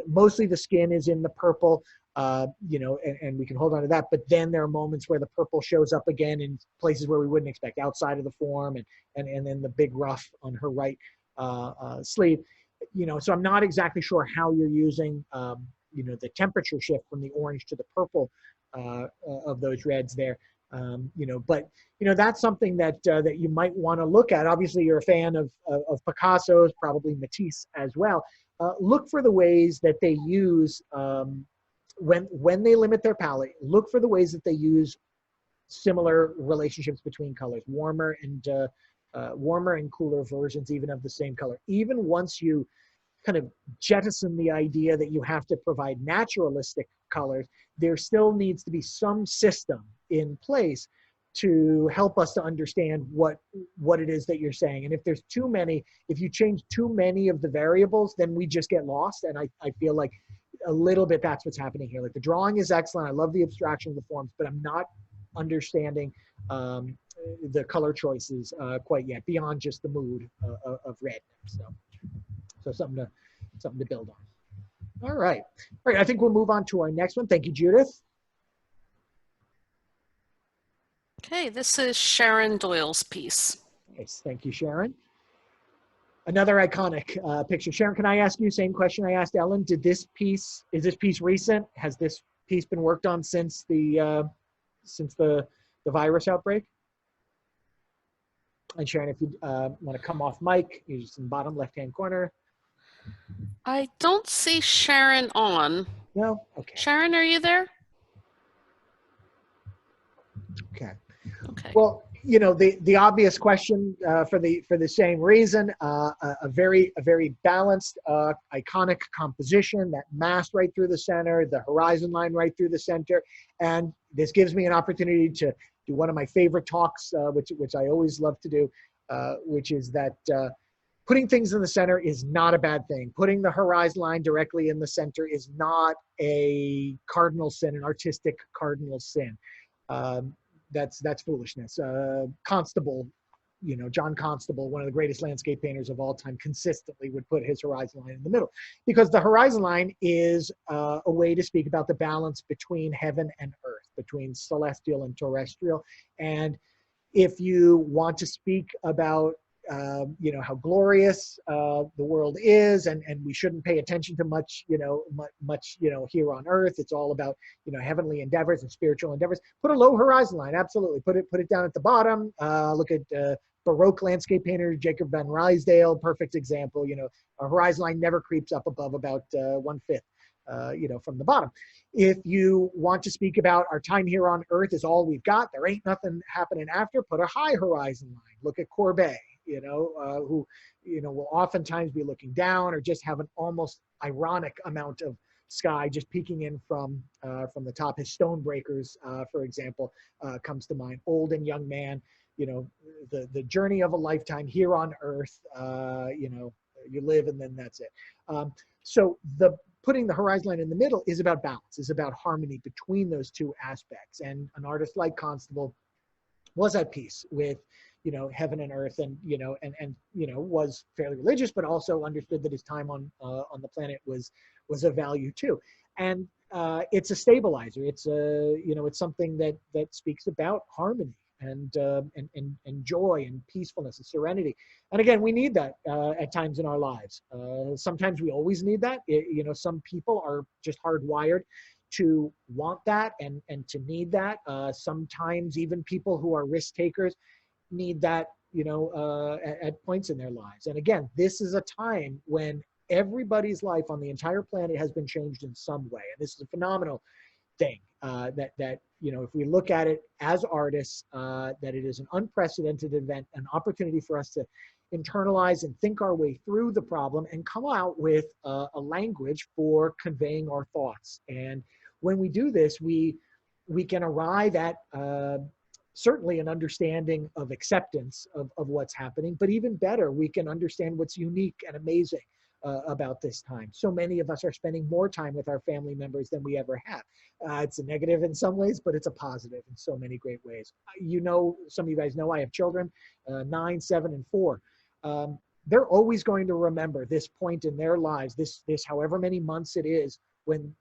mostly the skin is in the purple, and we can hold on to that. But then there are moments where the purple shows up again in places where we wouldn't expect, outside of the form, and then the big ruff on her right sleeve. So I'm not exactly sure how you're using, the temperature shift from the orange to the purple of those reds there. But that's something that you might want to look at. Obviously, you're a fan of Picasso's, probably Matisse as well. Look for the ways that they use, when they limit their palette, look for the ways that they use similar relationships between colors, warmer and cooler versions even of the same color. Even once you kind of jettison the idea that you have to provide naturalistic colors, there still needs to be some system in place to help us to understand what it is that you're saying. And if there's too many, if you change too many of the variables, then we just get lost. And I feel like a little bit that's what's happening here. Like, the drawing is excellent. I love the abstraction of the forms, but I'm not understanding the color choices quite yet, beyond just the mood of red. So something to build on. All right. I think we'll move on to our next one. Thank you, Judith. Okay, this is Sharon Doyle's piece. Nice. Thank you, Sharon. Another iconic picture. Sharon, can I ask you the same question I asked Ellen? Is this piece recent? Has this piece been worked on since the virus outbreak? And Sharon, if you want to come off mic, you're just in the bottom left-hand corner. I don't see Sharon on. No? Okay. Sharon, are you there? Okay. Okay. Well, the obvious question for the same reason, a very balanced, iconic composition, that mass right through the center, the horizon line right through the center, and this gives me an opportunity to do one of my favorite talks, which I always love to do, which is that putting things in the center is not a bad thing. Putting the horizon line directly in the center is not a cardinal sin, an artistic cardinal sin. That's foolishness. Constable, John Constable, one of the greatest landscape painters of all time, consistently would put his horizon line in the middle, because the horizon line is a way to speak about the balance between heaven and earth, between celestial and terrestrial. And if you want to speak about how glorious the world is, and we shouldn't pay attention to much here on earth. It's all about heavenly endeavors and spiritual endeavors. Put a low horizon line, absolutely. Put it down at the bottom. Look at Baroque landscape painter Jacob van Ruysdael, perfect example. A horizon line never creeps up above about 1/5. From the bottom. If you want to speak about our time here on earth is all we've got, there ain't nothing happening after, put a high horizon line. Look at Courbet, who will oftentimes be looking down or just have an almost ironic amount of sky just peeking in from the top. His Stonebreakers, for example, comes to mind. Old and Young Man, you know, the journey of a lifetime here on Earth. You know, you live and then that's it. So putting the horizon line in the middle is about balance, is about harmony between those two aspects. And an artist like Constable was at peace with, you know, heaven and earth, and you know, and you know, was fairly religious, but also understood that his time on the planet was of value too. And it's a stabilizer. It's a, you know, it's something that speaks about harmony and joy and peacefulness and serenity. And again, we need that at times in our lives. Sometimes we always need that. You know, some people are just hardwired to want that and to need that. Sometimes even people who are risk takers need that, you know, at points in their lives. And again, this is a time when everybody's life on the entire planet has been changed in some way. And this is a phenomenal thing that, you know, if we look at it as artists, that it is an unprecedented event, an opportunity for us to internalize and think our way through the problem and come out with a language for conveying our thoughts. And when we do this, we can arrive at certainly an understanding of acceptance of what's happening, but even better, we can understand what's unique and amazing about this time. So many of us are spending more time with our family members than we ever have. It's a negative in some ways, but it's a positive in so many great ways. You know, some of you guys know I have children, 9, 7, and 4. They're always going to remember this point in their lives, this however many months it is, when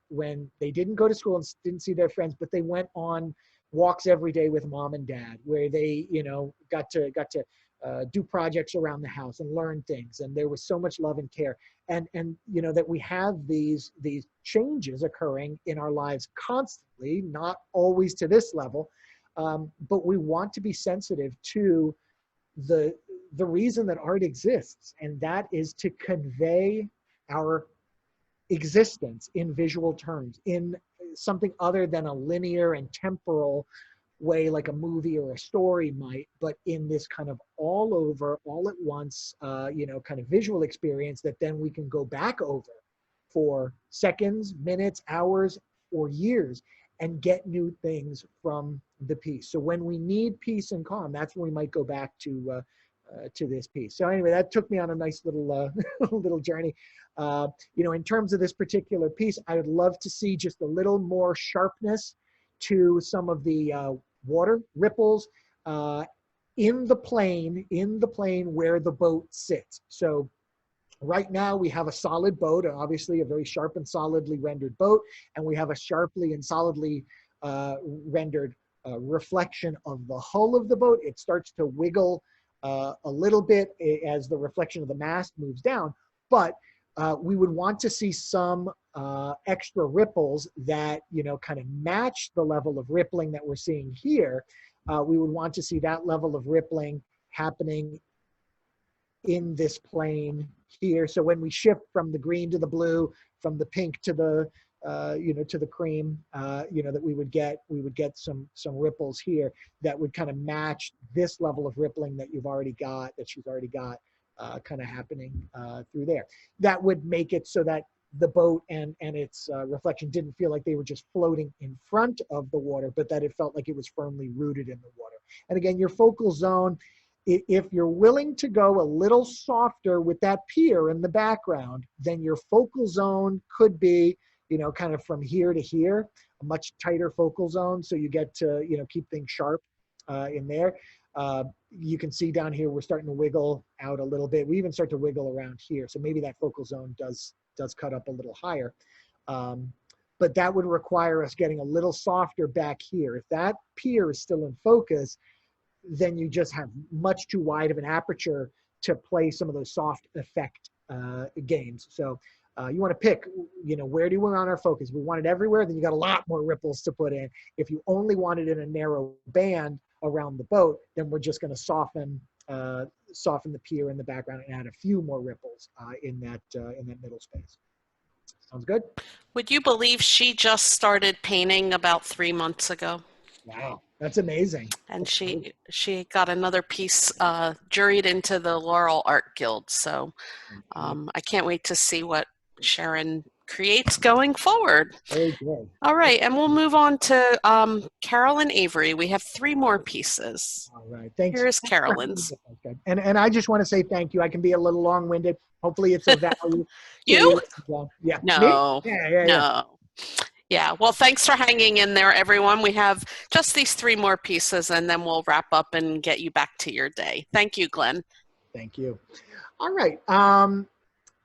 they didn't go to school and didn't see their friends, but they went on walks every day with mom and dad, where they, you know, got to do projects around the house and learn things, and there was so much love and care. And you know, that we have these changes occurring in our lives constantly, not always to this level, but we want to be sensitive to the reason that art exists, and that is to convey our existence in visual terms, in something other than a linear and temporal way like a movie or a story might, but in this kind of all over, all at once, you know, kind of visual experience that then we can go back over for seconds, minutes, hours, or years and get new things from the piece. So when we need peace and calm, that's when we might go back to this piece. So anyway, that took me on a nice little little journey. You know, in terms of this particular piece, I would love to see just a little more sharpness to some of the water ripples in the plane where the boat sits. So right now we have a solid boat, obviously a very sharp and solidly rendered boat, and we have a sharply and solidly rendered reflection of the hull of the boat. It starts to wiggle a little bit as the reflection of the mast moves down, but we would want to see some extra ripples that, you know, kind of match the level of rippling that we're seeing here. We would want to see that level of rippling happening in this plane here. So when we shift from the green to the blue, from the pink to the you know, to the cream, you know, that we would get some ripples here that would kind of match this level of rippling that she's already got kind of happening through there. That would make it so that the boat and its reflection didn't feel like they were just floating in front of the water, but that it felt like it was firmly rooted in the water. And again, your focal zone, if you're willing to go a little softer with that pier in the background, then your focal zone could be, you know, kind of from here to here, a much tighter focal zone. So you get to, you know, keep things sharp in there. You can see down here, we're starting to wiggle out a little bit. We even start to wiggle around here. So maybe that focal zone does cut up a little higher. But that would require us getting a little softer back here. If that pier is still in focus, then you just have much too wide of an aperture to play some of those soft effect games. So you want to pick, you know, where do we want our focus? We want it everywhere, then you got a lot more ripples to put in. If you only want it in a narrow band around the boat, then we're just going to soften the pier in the background and add a few more ripples in that middle space. Sounds good? Would you believe she just started painting about 3 months ago? Wow, that's amazing. And she got another piece juried into the Laurel Art Guild. So I can't wait to see what Sharon creates going forward. Very good. All right, and we'll move on to Carol and Avery. We have 3 more pieces. All right. Thanks. Here is Thanks for having Carolyn's. me. And I just want to say thank you. I can be a little long-winded. Hopefully it's of value. You? Yeah. No. Me? Yeah. No. Yeah, well, thanks for hanging in there, everyone. We have just these 3 more pieces, and then we'll wrap up and get you back to your day. Thank you, Glenn. Thank you. All right.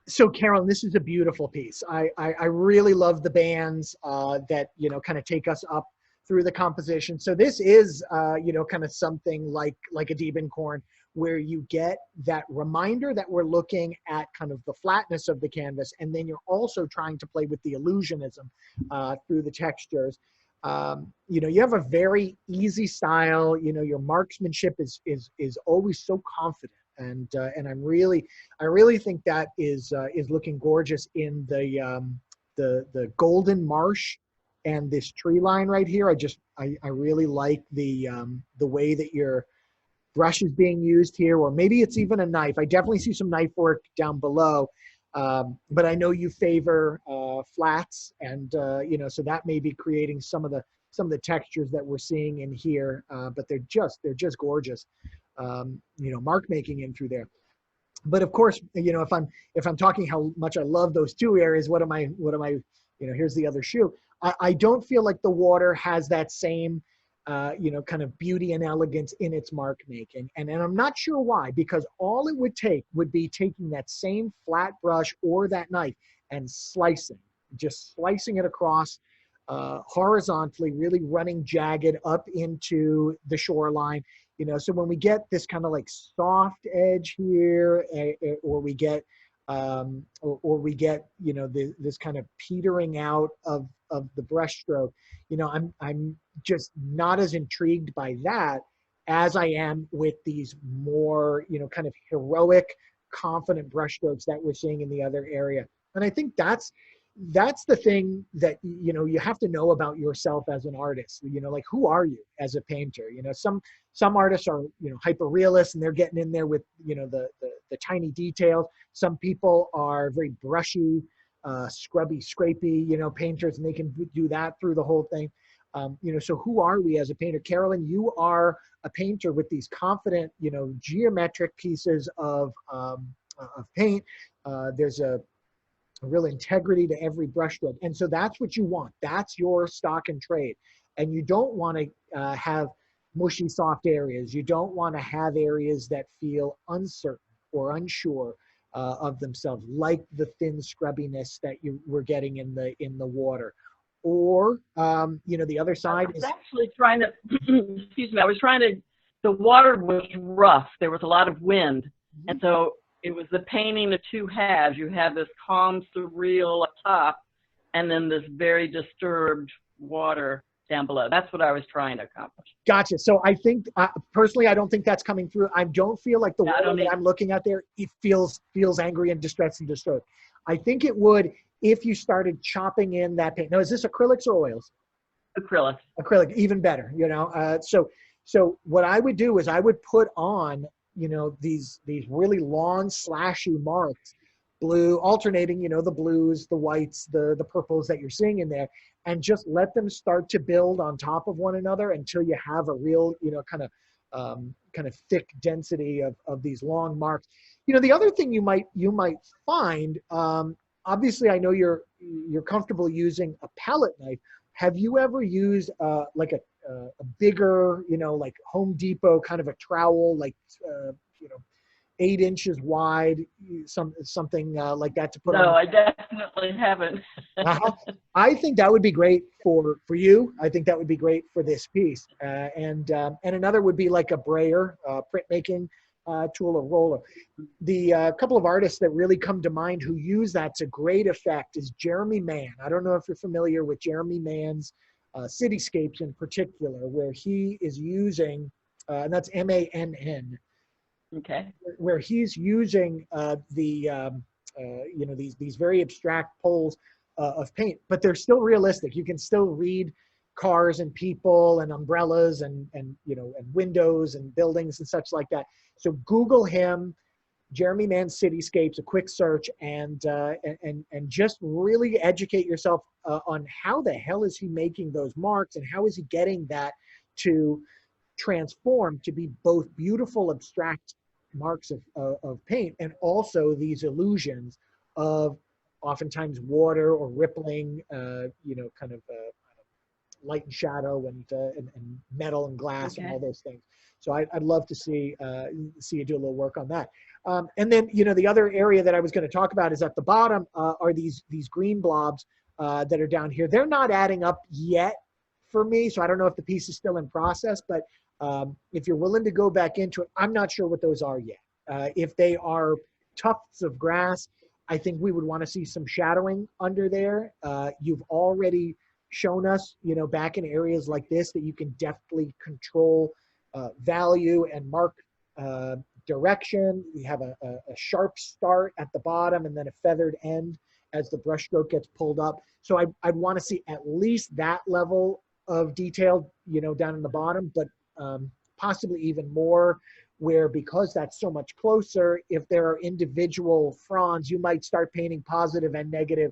So Carolyn, this is a beautiful piece. I really love the bands that, you know, kind of take us up through the composition. So this is, you know, kind of something like a Diebenkorn, where you get that reminder that we're looking at kind of the flatness of the canvas, and then you're also trying to play with the illusionism through the textures. You know, you have a very easy style. You know, your marksmanship is always so confident. And I really think that is looking gorgeous in the golden marsh and this tree line right here. I really like the way that your brush is being used here, or maybe it's even a knife. I definitely see some knife work down below, but I know you favor flats, and you know, so that may be creating some of the textures that we're seeing in here. But they're just gorgeous. You know, mark making in through there. But of course, you know, if I'm talking how much I love those 2 areas, what am I, you know, here's the other shoe. I don't feel like the water has that same, you know, kind of beauty and elegance in its mark making. And I'm not sure why, because all it would take would be taking that same flat brush or that knife and just slicing it across horizontally, really running jagged up into the shoreline. You know, so when we get this kind of like soft edge here, or we get, you know, this kind of petering out of the brush stroke, you know, I'm just not as intrigued by that as I am with these more, you know, kind of heroic, confident brush strokes that we're seeing in the other area. And I think that's the thing that, you know, you have to know about yourself as an artist. You know, like, who are you as a painter? You know, some artists are, you know, hyper realist, and they're getting in there with, you know, the tiny details. Some people are very brushy, scrubby, scrapey, you know, painters, and they can do that through the whole thing. You know, so who are we as a painter? Carolyn, you are a painter with these confident, you know, geometric pieces of paint. There's a real integrity to every brushstroke. And so that's what you want. That's your stock and trade. And you don't want to have mushy, soft areas. You don't want to have areas that feel uncertain or unsure of themselves, like the thin scrubbiness that you were getting in the water. Or, you know, the other side is actually trying to, excuse me, the water was rough. There was a lot of wind. And so it was the painting of 2 halves. You have this calm, surreal up top, and then this very disturbed water down below. That's what I was trying to accomplish. Gotcha. So I think, personally, I don't think that's coming through. I don't feel like the water that I'm looking at there, it feels angry and distressed and disturbed. I think it would if you started chopping in that paint. Now, is this acrylics or oils? Acrylic. Acrylic, even better, you know. So what I would do is I would put on, you know, these really long slashy marks, blue, alternating, you know, the blues, the whites, the purples that you're seeing in there, and just let them start to build on top of one another until you have a real, you know, kind of thick density of these long marks. You know, the other thing you might find, obviously I know you're comfortable using a palette knife. Have you ever used like a bigger, you know, like Home Depot kind of a trowel, like, you know, 8 inches wide, something like that to put on? No, I definitely haven't. I think that would be great for you. I think that would be great for this piece. And another would be like a brayer, printmaking tool or roller. The couple of artists that really come to mind who use that to great effect is Jeremy Mann. I don't know if you're familiar with Jeremy Mann's cityscapes in particular, where he is using, and that's M-A-N-N. Okay. Where he's using you know, these very abstract poles of paint, but they're still realistic. You can still read cars and people and umbrellas and you know, and windows and buildings and such like that. So Google him, Jeremy Mann Cityscapes, a quick search, and just really educate yourself on how the hell is he making those marks and how is he getting that to transform to be both beautiful abstract marks of paint and also these illusions of oftentimes water or rippling, kind of light and shadow and metal and glass and all those things. So I'd love to see you do a little work on that. And then, the other area that I was going to talk about is at the bottom are these green blobs that are down here. They're not adding up yet for me, so I don't know if the piece is still in process, but if you're willing to go back into it, I'm not sure what those are yet. If they are tufts of grass, I think we would want to see some shadowing under there. You've already shown us, back in areas like this that you can deftly control value and mark direction. We have a sharp start at the bottom and then a feathered end as the brush stroke gets pulled up. So I'd want to see at least that level of detail, down in the bottom, but possibly even more, where because that's so much closer, if there are individual fronds, you might start painting positive and negative,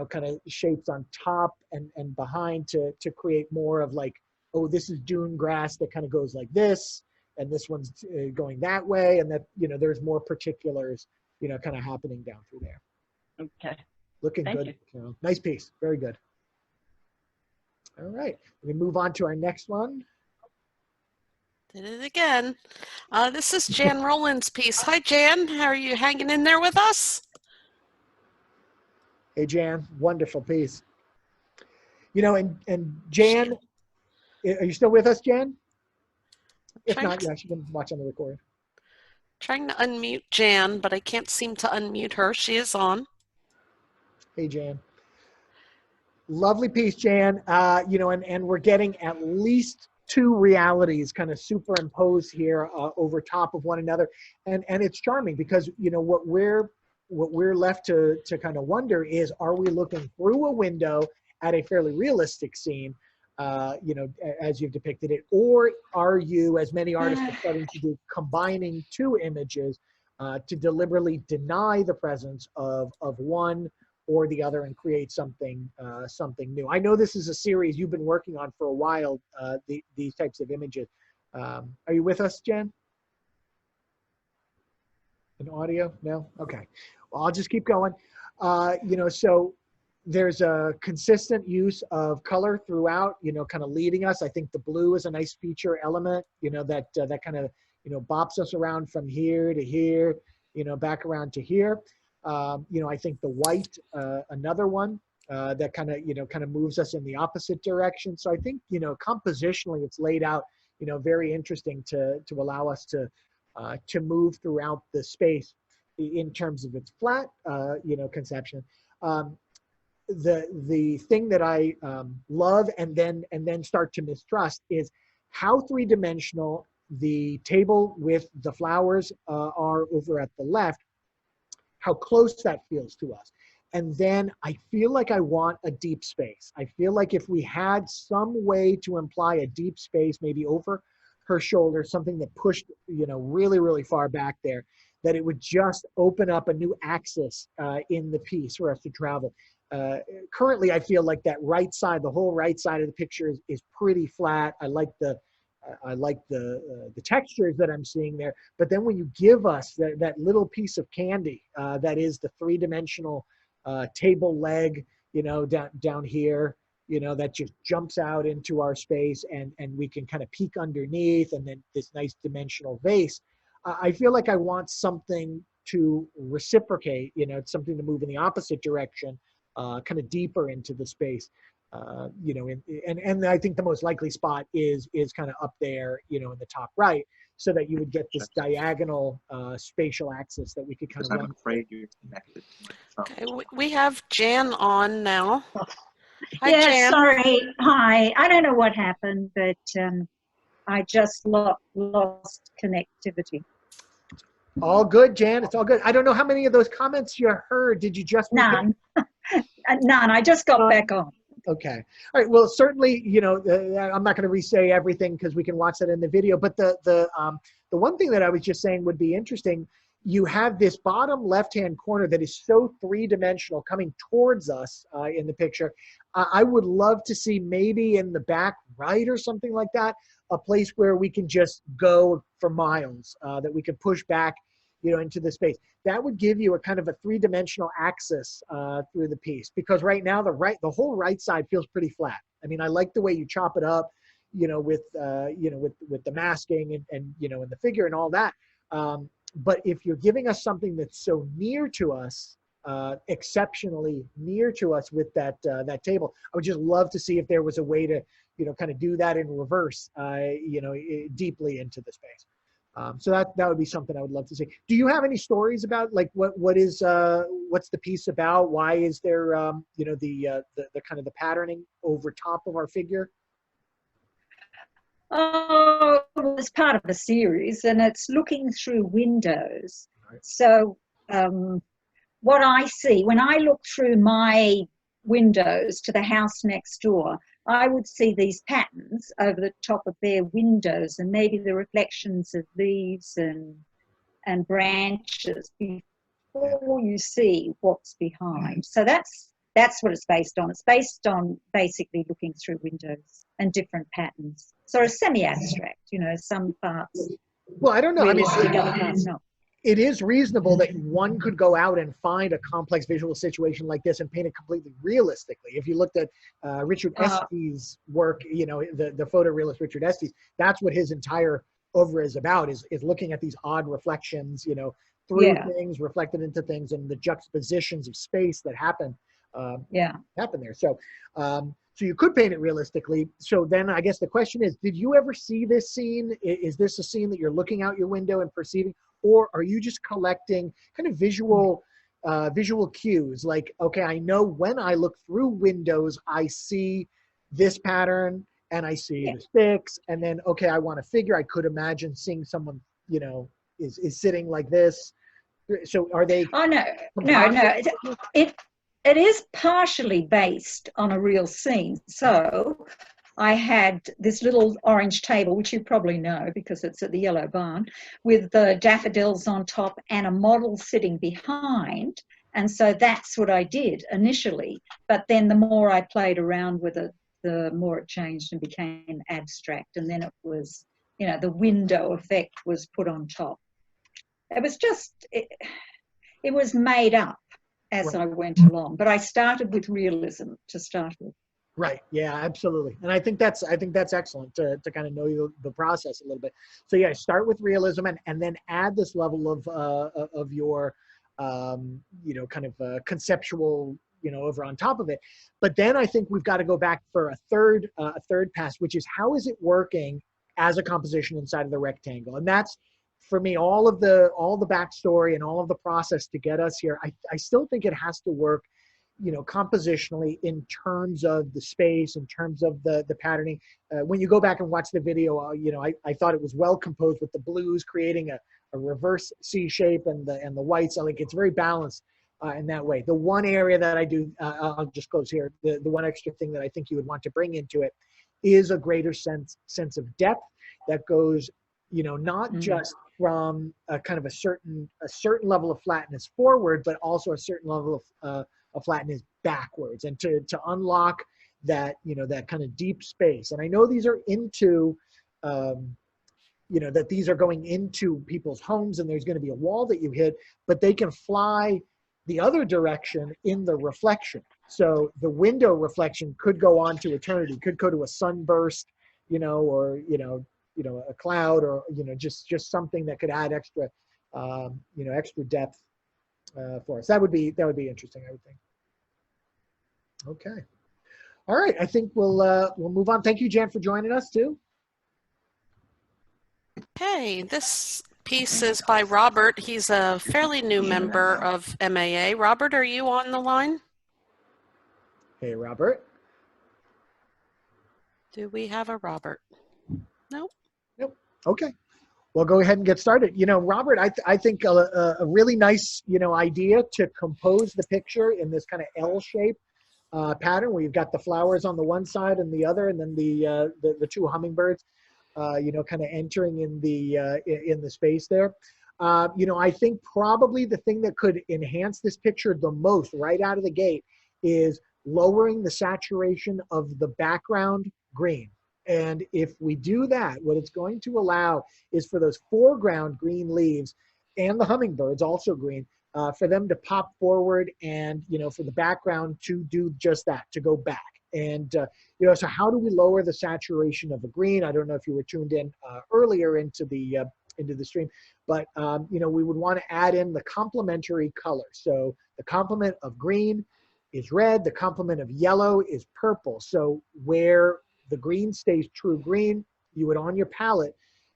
kind of shapes on top and behind to create more of like, oh, this is dune grass that kind of goes like this, and this one's going that way, and that, there's more particulars, kind of happening down through there. Okay. Looking Thank good, you. Carol. Nice piece. Very good. All right. We move on to our next one. Did it again. This is Jan Rowland's piece. Hi, Jan. How are you hanging in there with us? Hey, Jan. Wonderful piece. And Jan, are you still with us, Jan? If not, yeah, she can watch on the recording. Trying to unmute Jan, but I can't seem to unmute her. She is on. Hey, Jan. Lovely piece, Jan. And we're getting at least two realities kind of superimposed here over top of one another. And it's charming because, what we're left to kind of wonder is, are we looking through a window at a fairly realistic scene, as you've depicted it, or are you, as many artists are starting to do, combining two images to deliberately deny the presence of one or the other and create something new? I know this is a series you've been working on for a while, these types of images. Are you with us, Jen? In audio? No? Okay. Well, I'll just keep going. So there's a consistent use of color throughout, kind of leading us. I think the blue is a nice feature element, that kind of, bops us around from here to here, back around to here. I think the white, another one that kind of moves us in the opposite direction. So I think, compositionally it's laid out, very interesting to allow us to move throughout the space in terms of its flat, conception. The thing that I love and then start to mistrust is how three-dimensional the table with the flowers are over at the left, how close that feels to us. And then I feel like I want a deep space. I feel like if we had some way to imply a deep space, maybe over her shoulder, something that pushed, really, really far back there, that it would just open up a new axis in the piece for us to travel. Currently, I feel like that right side, the whole right side of the picture is pretty flat. I like the textures that I'm seeing there. But then when you give us that little piece of candy that is the three-dimensional table leg, down here, that just jumps out into our space and we can kind of peek underneath, and then this nice dimensional vase. I feel like I want something to reciprocate, something to move in the opposite direction, kind of deeper into the space. And I think the most likely spot is kind of up there, in the top right, so that you would get this diagonal spatial axis that we could kind of run. I'm afraid you're connected to my phone. Okay, we have Jan on now. Hi, Yeah, Jan. sorry. Hi. I don't know what happened, but I just lost connectivity. All good, Jan. It's all good. I don't know how many of those comments you heard. Did you just? None. None. I just got back on. Okay. All right. Well, certainly, I'm not going to re-say everything because we can watch that in the video. But the one thing that I was just saying would be interesting, you have this bottom left-hand corner that is so three-dimensional coming towards us in the picture. I would love to see maybe in the back right or something like that, a place where we can just go for miles, that we can push back, you know, into the space. That would give you a kind of a three-dimensional axis through the piece, because right now the whole right side feels pretty flat. I mean, I like the way you chop it up, you know, with the masking and you know, and the figure and all that. But if you're giving us something that's so near to us, exceptionally near to us with that table, I would just love to see if there was a way to, you know, kind of do that in reverse, you know, deeply into the space. So that would be something I would love to see. Do you have any stories about, like, what's the piece about? Why is there, you know, the kind of the patterning over top of our figure? Oh, it's part of a series, and it's looking through windows. Right. So what I see when I look through my windows to the house next door, I would see these patterns over the top of their windows, and maybe the reflections of leaves and branches before you see what's behind. So that's what it's based on. It's based on basically looking through windows and different patterns. So it's semi-abstract, you know, some parts. Well, I don't know. Realistic, other parts not. It is reasonable that one could go out and find a complex visual situation like this and paint it completely realistically. If you looked at Richard Estes' work, you know, the photorealist Richard Estes, that's what his entire oeuvre is about, is looking at these odd reflections, you know, through things, reflected into things, and the juxtapositions of space that happen there. So you could paint it realistically. So then I guess the question is, did you ever see this scene? Is this a scene that you're looking out your window and perceiving? Or are you just collecting kind of visual cues? Like, okay, I know when I look through windows, I see this pattern and I see the sticks. And then, okay, I want to figure, I could imagine seeing someone, you know, is sitting like this. So are they? Oh, no. It is partially based on a real scene. So I had this little orange table, which you probably know because it's at the Yellow Barn, with the daffodils on top and a model sitting behind. And so that's what I did initially. But then the more I played around with it, the more it changed and became abstract. And then it was, you know, the window effect was put on top. It was just, it was made up as I went along. But I started with realism to start with. Right. Yeah, absolutely. And I think that's excellent to kind of know the process a little bit. So yeah, start with realism and then add this level of your, you know, kind of conceptual, you know, over on top of it. But then I think we've got to go back for a third pass, which is, how is it working as a composition inside of the rectangle? And that's, for me, all the backstory and all of the process to get us here. I still think it has to work, you know, compositionally in terms of the space, in terms of the patterning. When you go back and watch the video, you know, I thought it was well composed with the blues creating a reverse C shape and the whites. I think it's very balanced in that way. The one area that I do, I'll just close here, the one extra thing that I think you would want to bring into it is a greater sense of depth that goes, you know, not just from a kind of a certain level of flatness forward, but also a certain level of flatness backwards, and to unlock that, you know, that kind of deep space. And I know these are into, you know, that these are going into people's homes and there's going to be a wall that you hit, but they can fly the other direction in the reflection. So the window reflection could go on to eternity, could go to a sunburst, you know, or, you know, a cloud, or, you know, just something that could add extra, you know, extra depth for us. That would be interesting, I would think. Okay. All right. I think we'll move on. Thank you, Jan, for joining us too. Okay, this piece is by Robert. He's a fairly new member of MAA. Robert, are you on the line? Hey, Robert. Do we have a Robert? Nope. Nope. Okay. Well, go ahead and get started. You know, Robert, I think a really nice, you know, idea to compose the picture in this kind of L shape pattern, where you've got the flowers on the one side and the other, and then the two hummingbirds, you know, kind of entering in the space there. You know, I think probably the thing that could enhance this picture the most right out of the gate is lowering the saturation of the background green. And if we do that, what it's going to allow is for those foreground green leaves and the hummingbirds, also green, for them to pop forward, and, you know, for the background to do just that, to go back. And, you know, so how do we lower the saturation of a green? I don't know if you were tuned in earlier into the stream, but, you know, we would want to add in the complementary color. So the complement of green is red, the complement of yellow is purple. So where the green stays true green, you would on your palette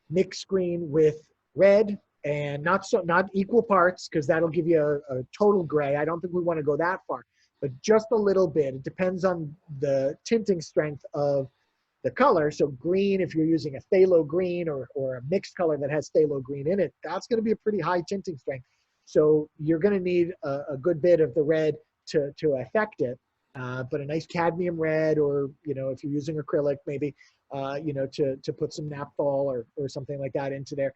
mix green with red, and not equal parts, because that'll give you a total gray. I don't think we want to go that far, but just a little bit. It depends on the tinting strength of the color. So green, if you're using a phthalo green or a mixed color that has phthalo green in it, that's going to be a pretty high tinting strength. So you're going to need a good bit of the red to affect it. But a nice cadmium red, or, you know, if you're using acrylic, maybe, you know, to put some naphthol or something like that into there,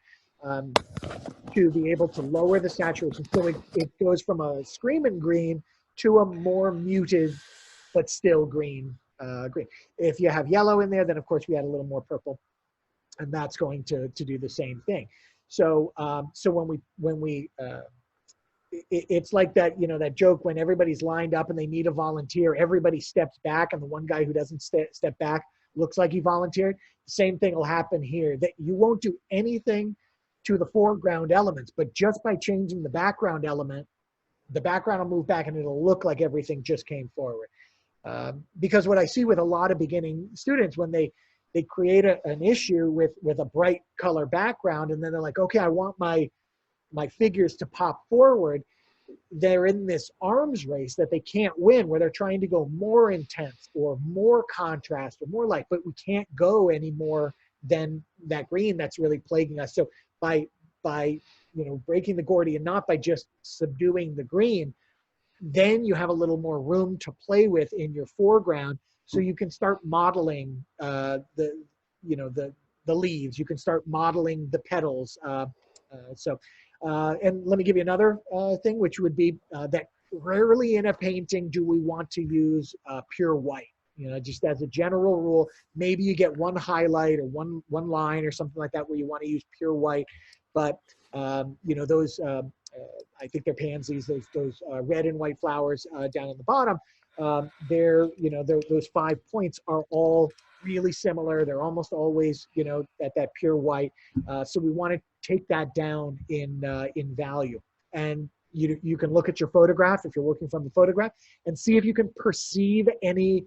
to be able to lower the saturation. So it goes from a screaming green to a more muted, but still green. Green. If you have yellow in there, then of course we add a little more purple, and that's going to do the same thing. So so when we it's like that, you know, that joke when everybody's lined up and they need a volunteer, everybody steps back, and the one guy who doesn't step back looks like he volunteered. The same thing will happen here, that you won't do anything to the foreground elements, but just by changing the background element, the background will move back and it'll look like everything just came forward. Because what I see with a lot of beginning students, when they create an issue with a bright color background, and then they're like, okay, I want my figures to pop forward, they're in this arms race that they can't win, where they're trying to go more intense or more contrast or more light, but we can't go any more than that green that's really plaguing us. So by you know, breaking the Gordian knot by just subduing the green, then you have a little more room to play with in your foreground, so you can start modeling the leaves. You can start modeling the petals. And let me give you another thing, which would be that rarely in a painting do we want to use pure white. You know, just as a general rule, maybe you get one highlight or one line or something like that where you want to use pure white. But you know, those I think they're pansies. Those red and white flowers down at the bottom. Those 5 points are all really similar. They're almost always, you know, at that pure white. So we want to take that down in value. And you can look at your photograph, if you're working from the photograph, and see if you can perceive any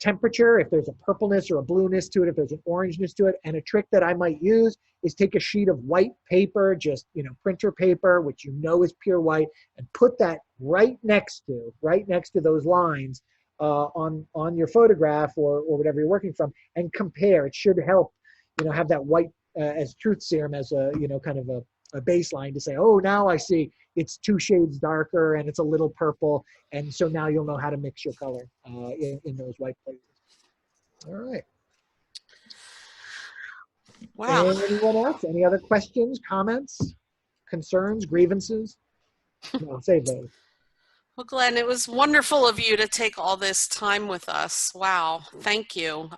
temperature, if there's a purpleness or a blueness to it, if there's an orangeness to it. And a trick that I might use is take a sheet of white paper, just, you know, printer paper, which you know is pure white, and put that right next to those lines on your photograph or whatever you're working from, and compare. It should help, you know, have that white as truth serum as a, you know, kind of a baseline to say, oh, now I see it's 2 shades darker and it's a little purple, and so now you'll know how to mix your color in those white places. All right. Wow. Anyone else? Any other questions, comments, concerns, grievances? No, save those. Well, Glenn, it was wonderful of you to take all this time with us. Wow, thank you.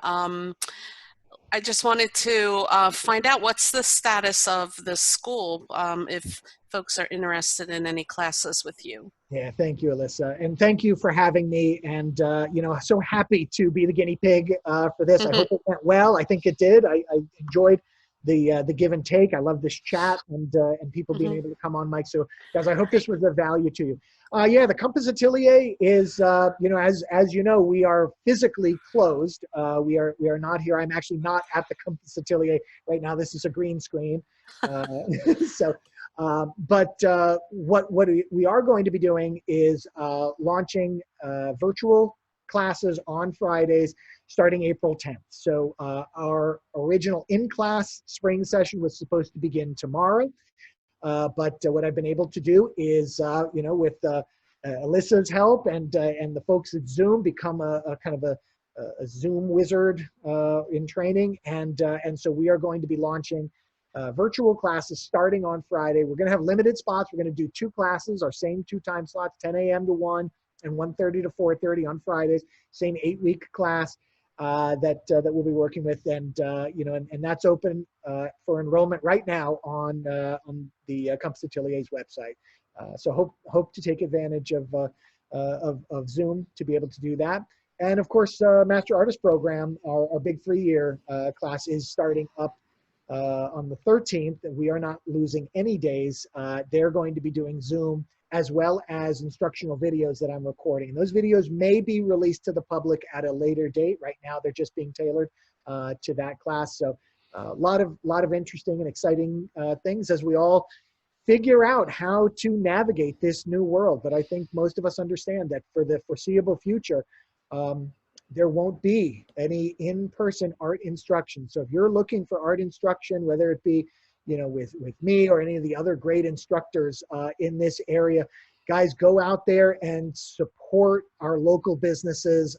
I just wanted to find out what's the status of the school if folks are interested in any classes with you. Yeah, thank you, Alyssa. And thank you for having me. And, you know, so happy to be the guinea pig for this. I hope it went well. I think it did. I enjoyed the give and take. I love this chat and people being able to come on mic. So, guys, I hope this was of value to you. Yeah, the Compass Atelier is, you know, as you know, we are physically closed. We are not here. I'm actually not at the Compass Atelier right now. This is a green screen. So, but what we are going to be doing is launching virtual classes on Fridays starting April 10th. So our original in-class spring session was supposed to begin tomorrow. But what I've been able to do is, you know, with Alyssa's help and the folks at Zoom, become a kind of a Zoom wizard in training. And so we are going to be launching virtual classes starting on Friday. We're going to have limited spots. We're going to do 2 classes, our same 2 time slots, 10 a.m. to 1 and 1:30 to 4:30 on Fridays. Same 8-week class that we'll be working with, and and that's open for enrollment right now on the Compass Atelier's website. So hope to take advantage of Zoom to be able to do that. And of course, Master Artist Program, our big 3-year class is starting up on the 13th. We are not losing any days. They're going to be doing Zoom as well as instructional videos that I'm recording. And those videos may be released to the public at a later date. Right now, they're just being tailored to that class. So a lot of interesting and exciting things as we all figure out how to navigate this new world. But I think most of us understand that for the foreseeable future, there won't be any in-person art instruction. So if you're looking for art instruction, whether it be with me or any of the other great instructors in this area, guys, go out there and support our local businesses.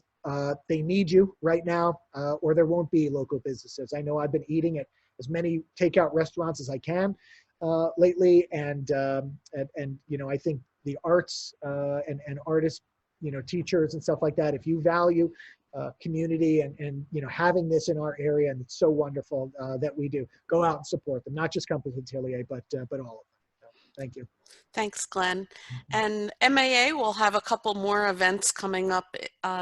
They need you right now, or there won't be local businesses. I know I've been eating at as many takeout restaurants as I can lately, and I think the arts and artists, teachers and stuff like that, if you value community and having this in our area, and it's so wonderful that we do, go out and support them, not just Compass Atelier, but all of them. So, thank you. Thanks, Glenn. And MAA will have a couple more events coming up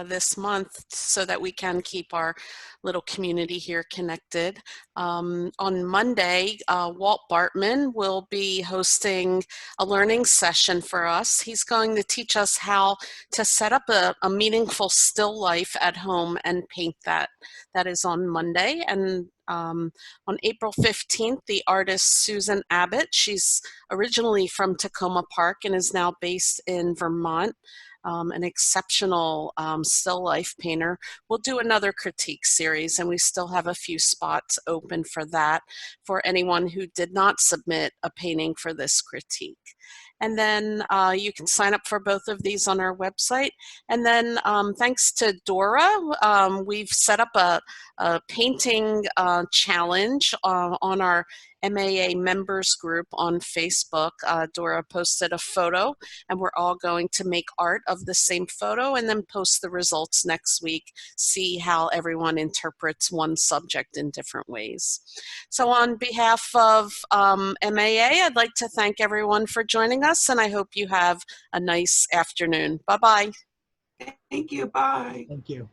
this month so that we can keep our little community here connected. On Monday, Walt Bartman will be hosting a learning session for us. He's going to teach us how to set up a meaningful still life at home and paint that. That is on Monday. And on April 15th, the artist Susan Abbott, she's originally from Tacoma Park and is now based in Vermont, an exceptional still life painter. We'll do another critique series, and we still have a few spots open for that for anyone who did not submit a painting for this critique. And then you can sign up for both of these on our website. And then thanks to Dora, we've set up a painting challenge on our MAA members group on Facebook. Dora posted a photo, and we're all going to make art of the same photo and then post the results next week, see how everyone interprets one subject in different ways. So on behalf of MAA, I'd like to thank everyone for joining us, and I hope you have a nice afternoon. Bye-bye. Thank you. Bye. Thank you.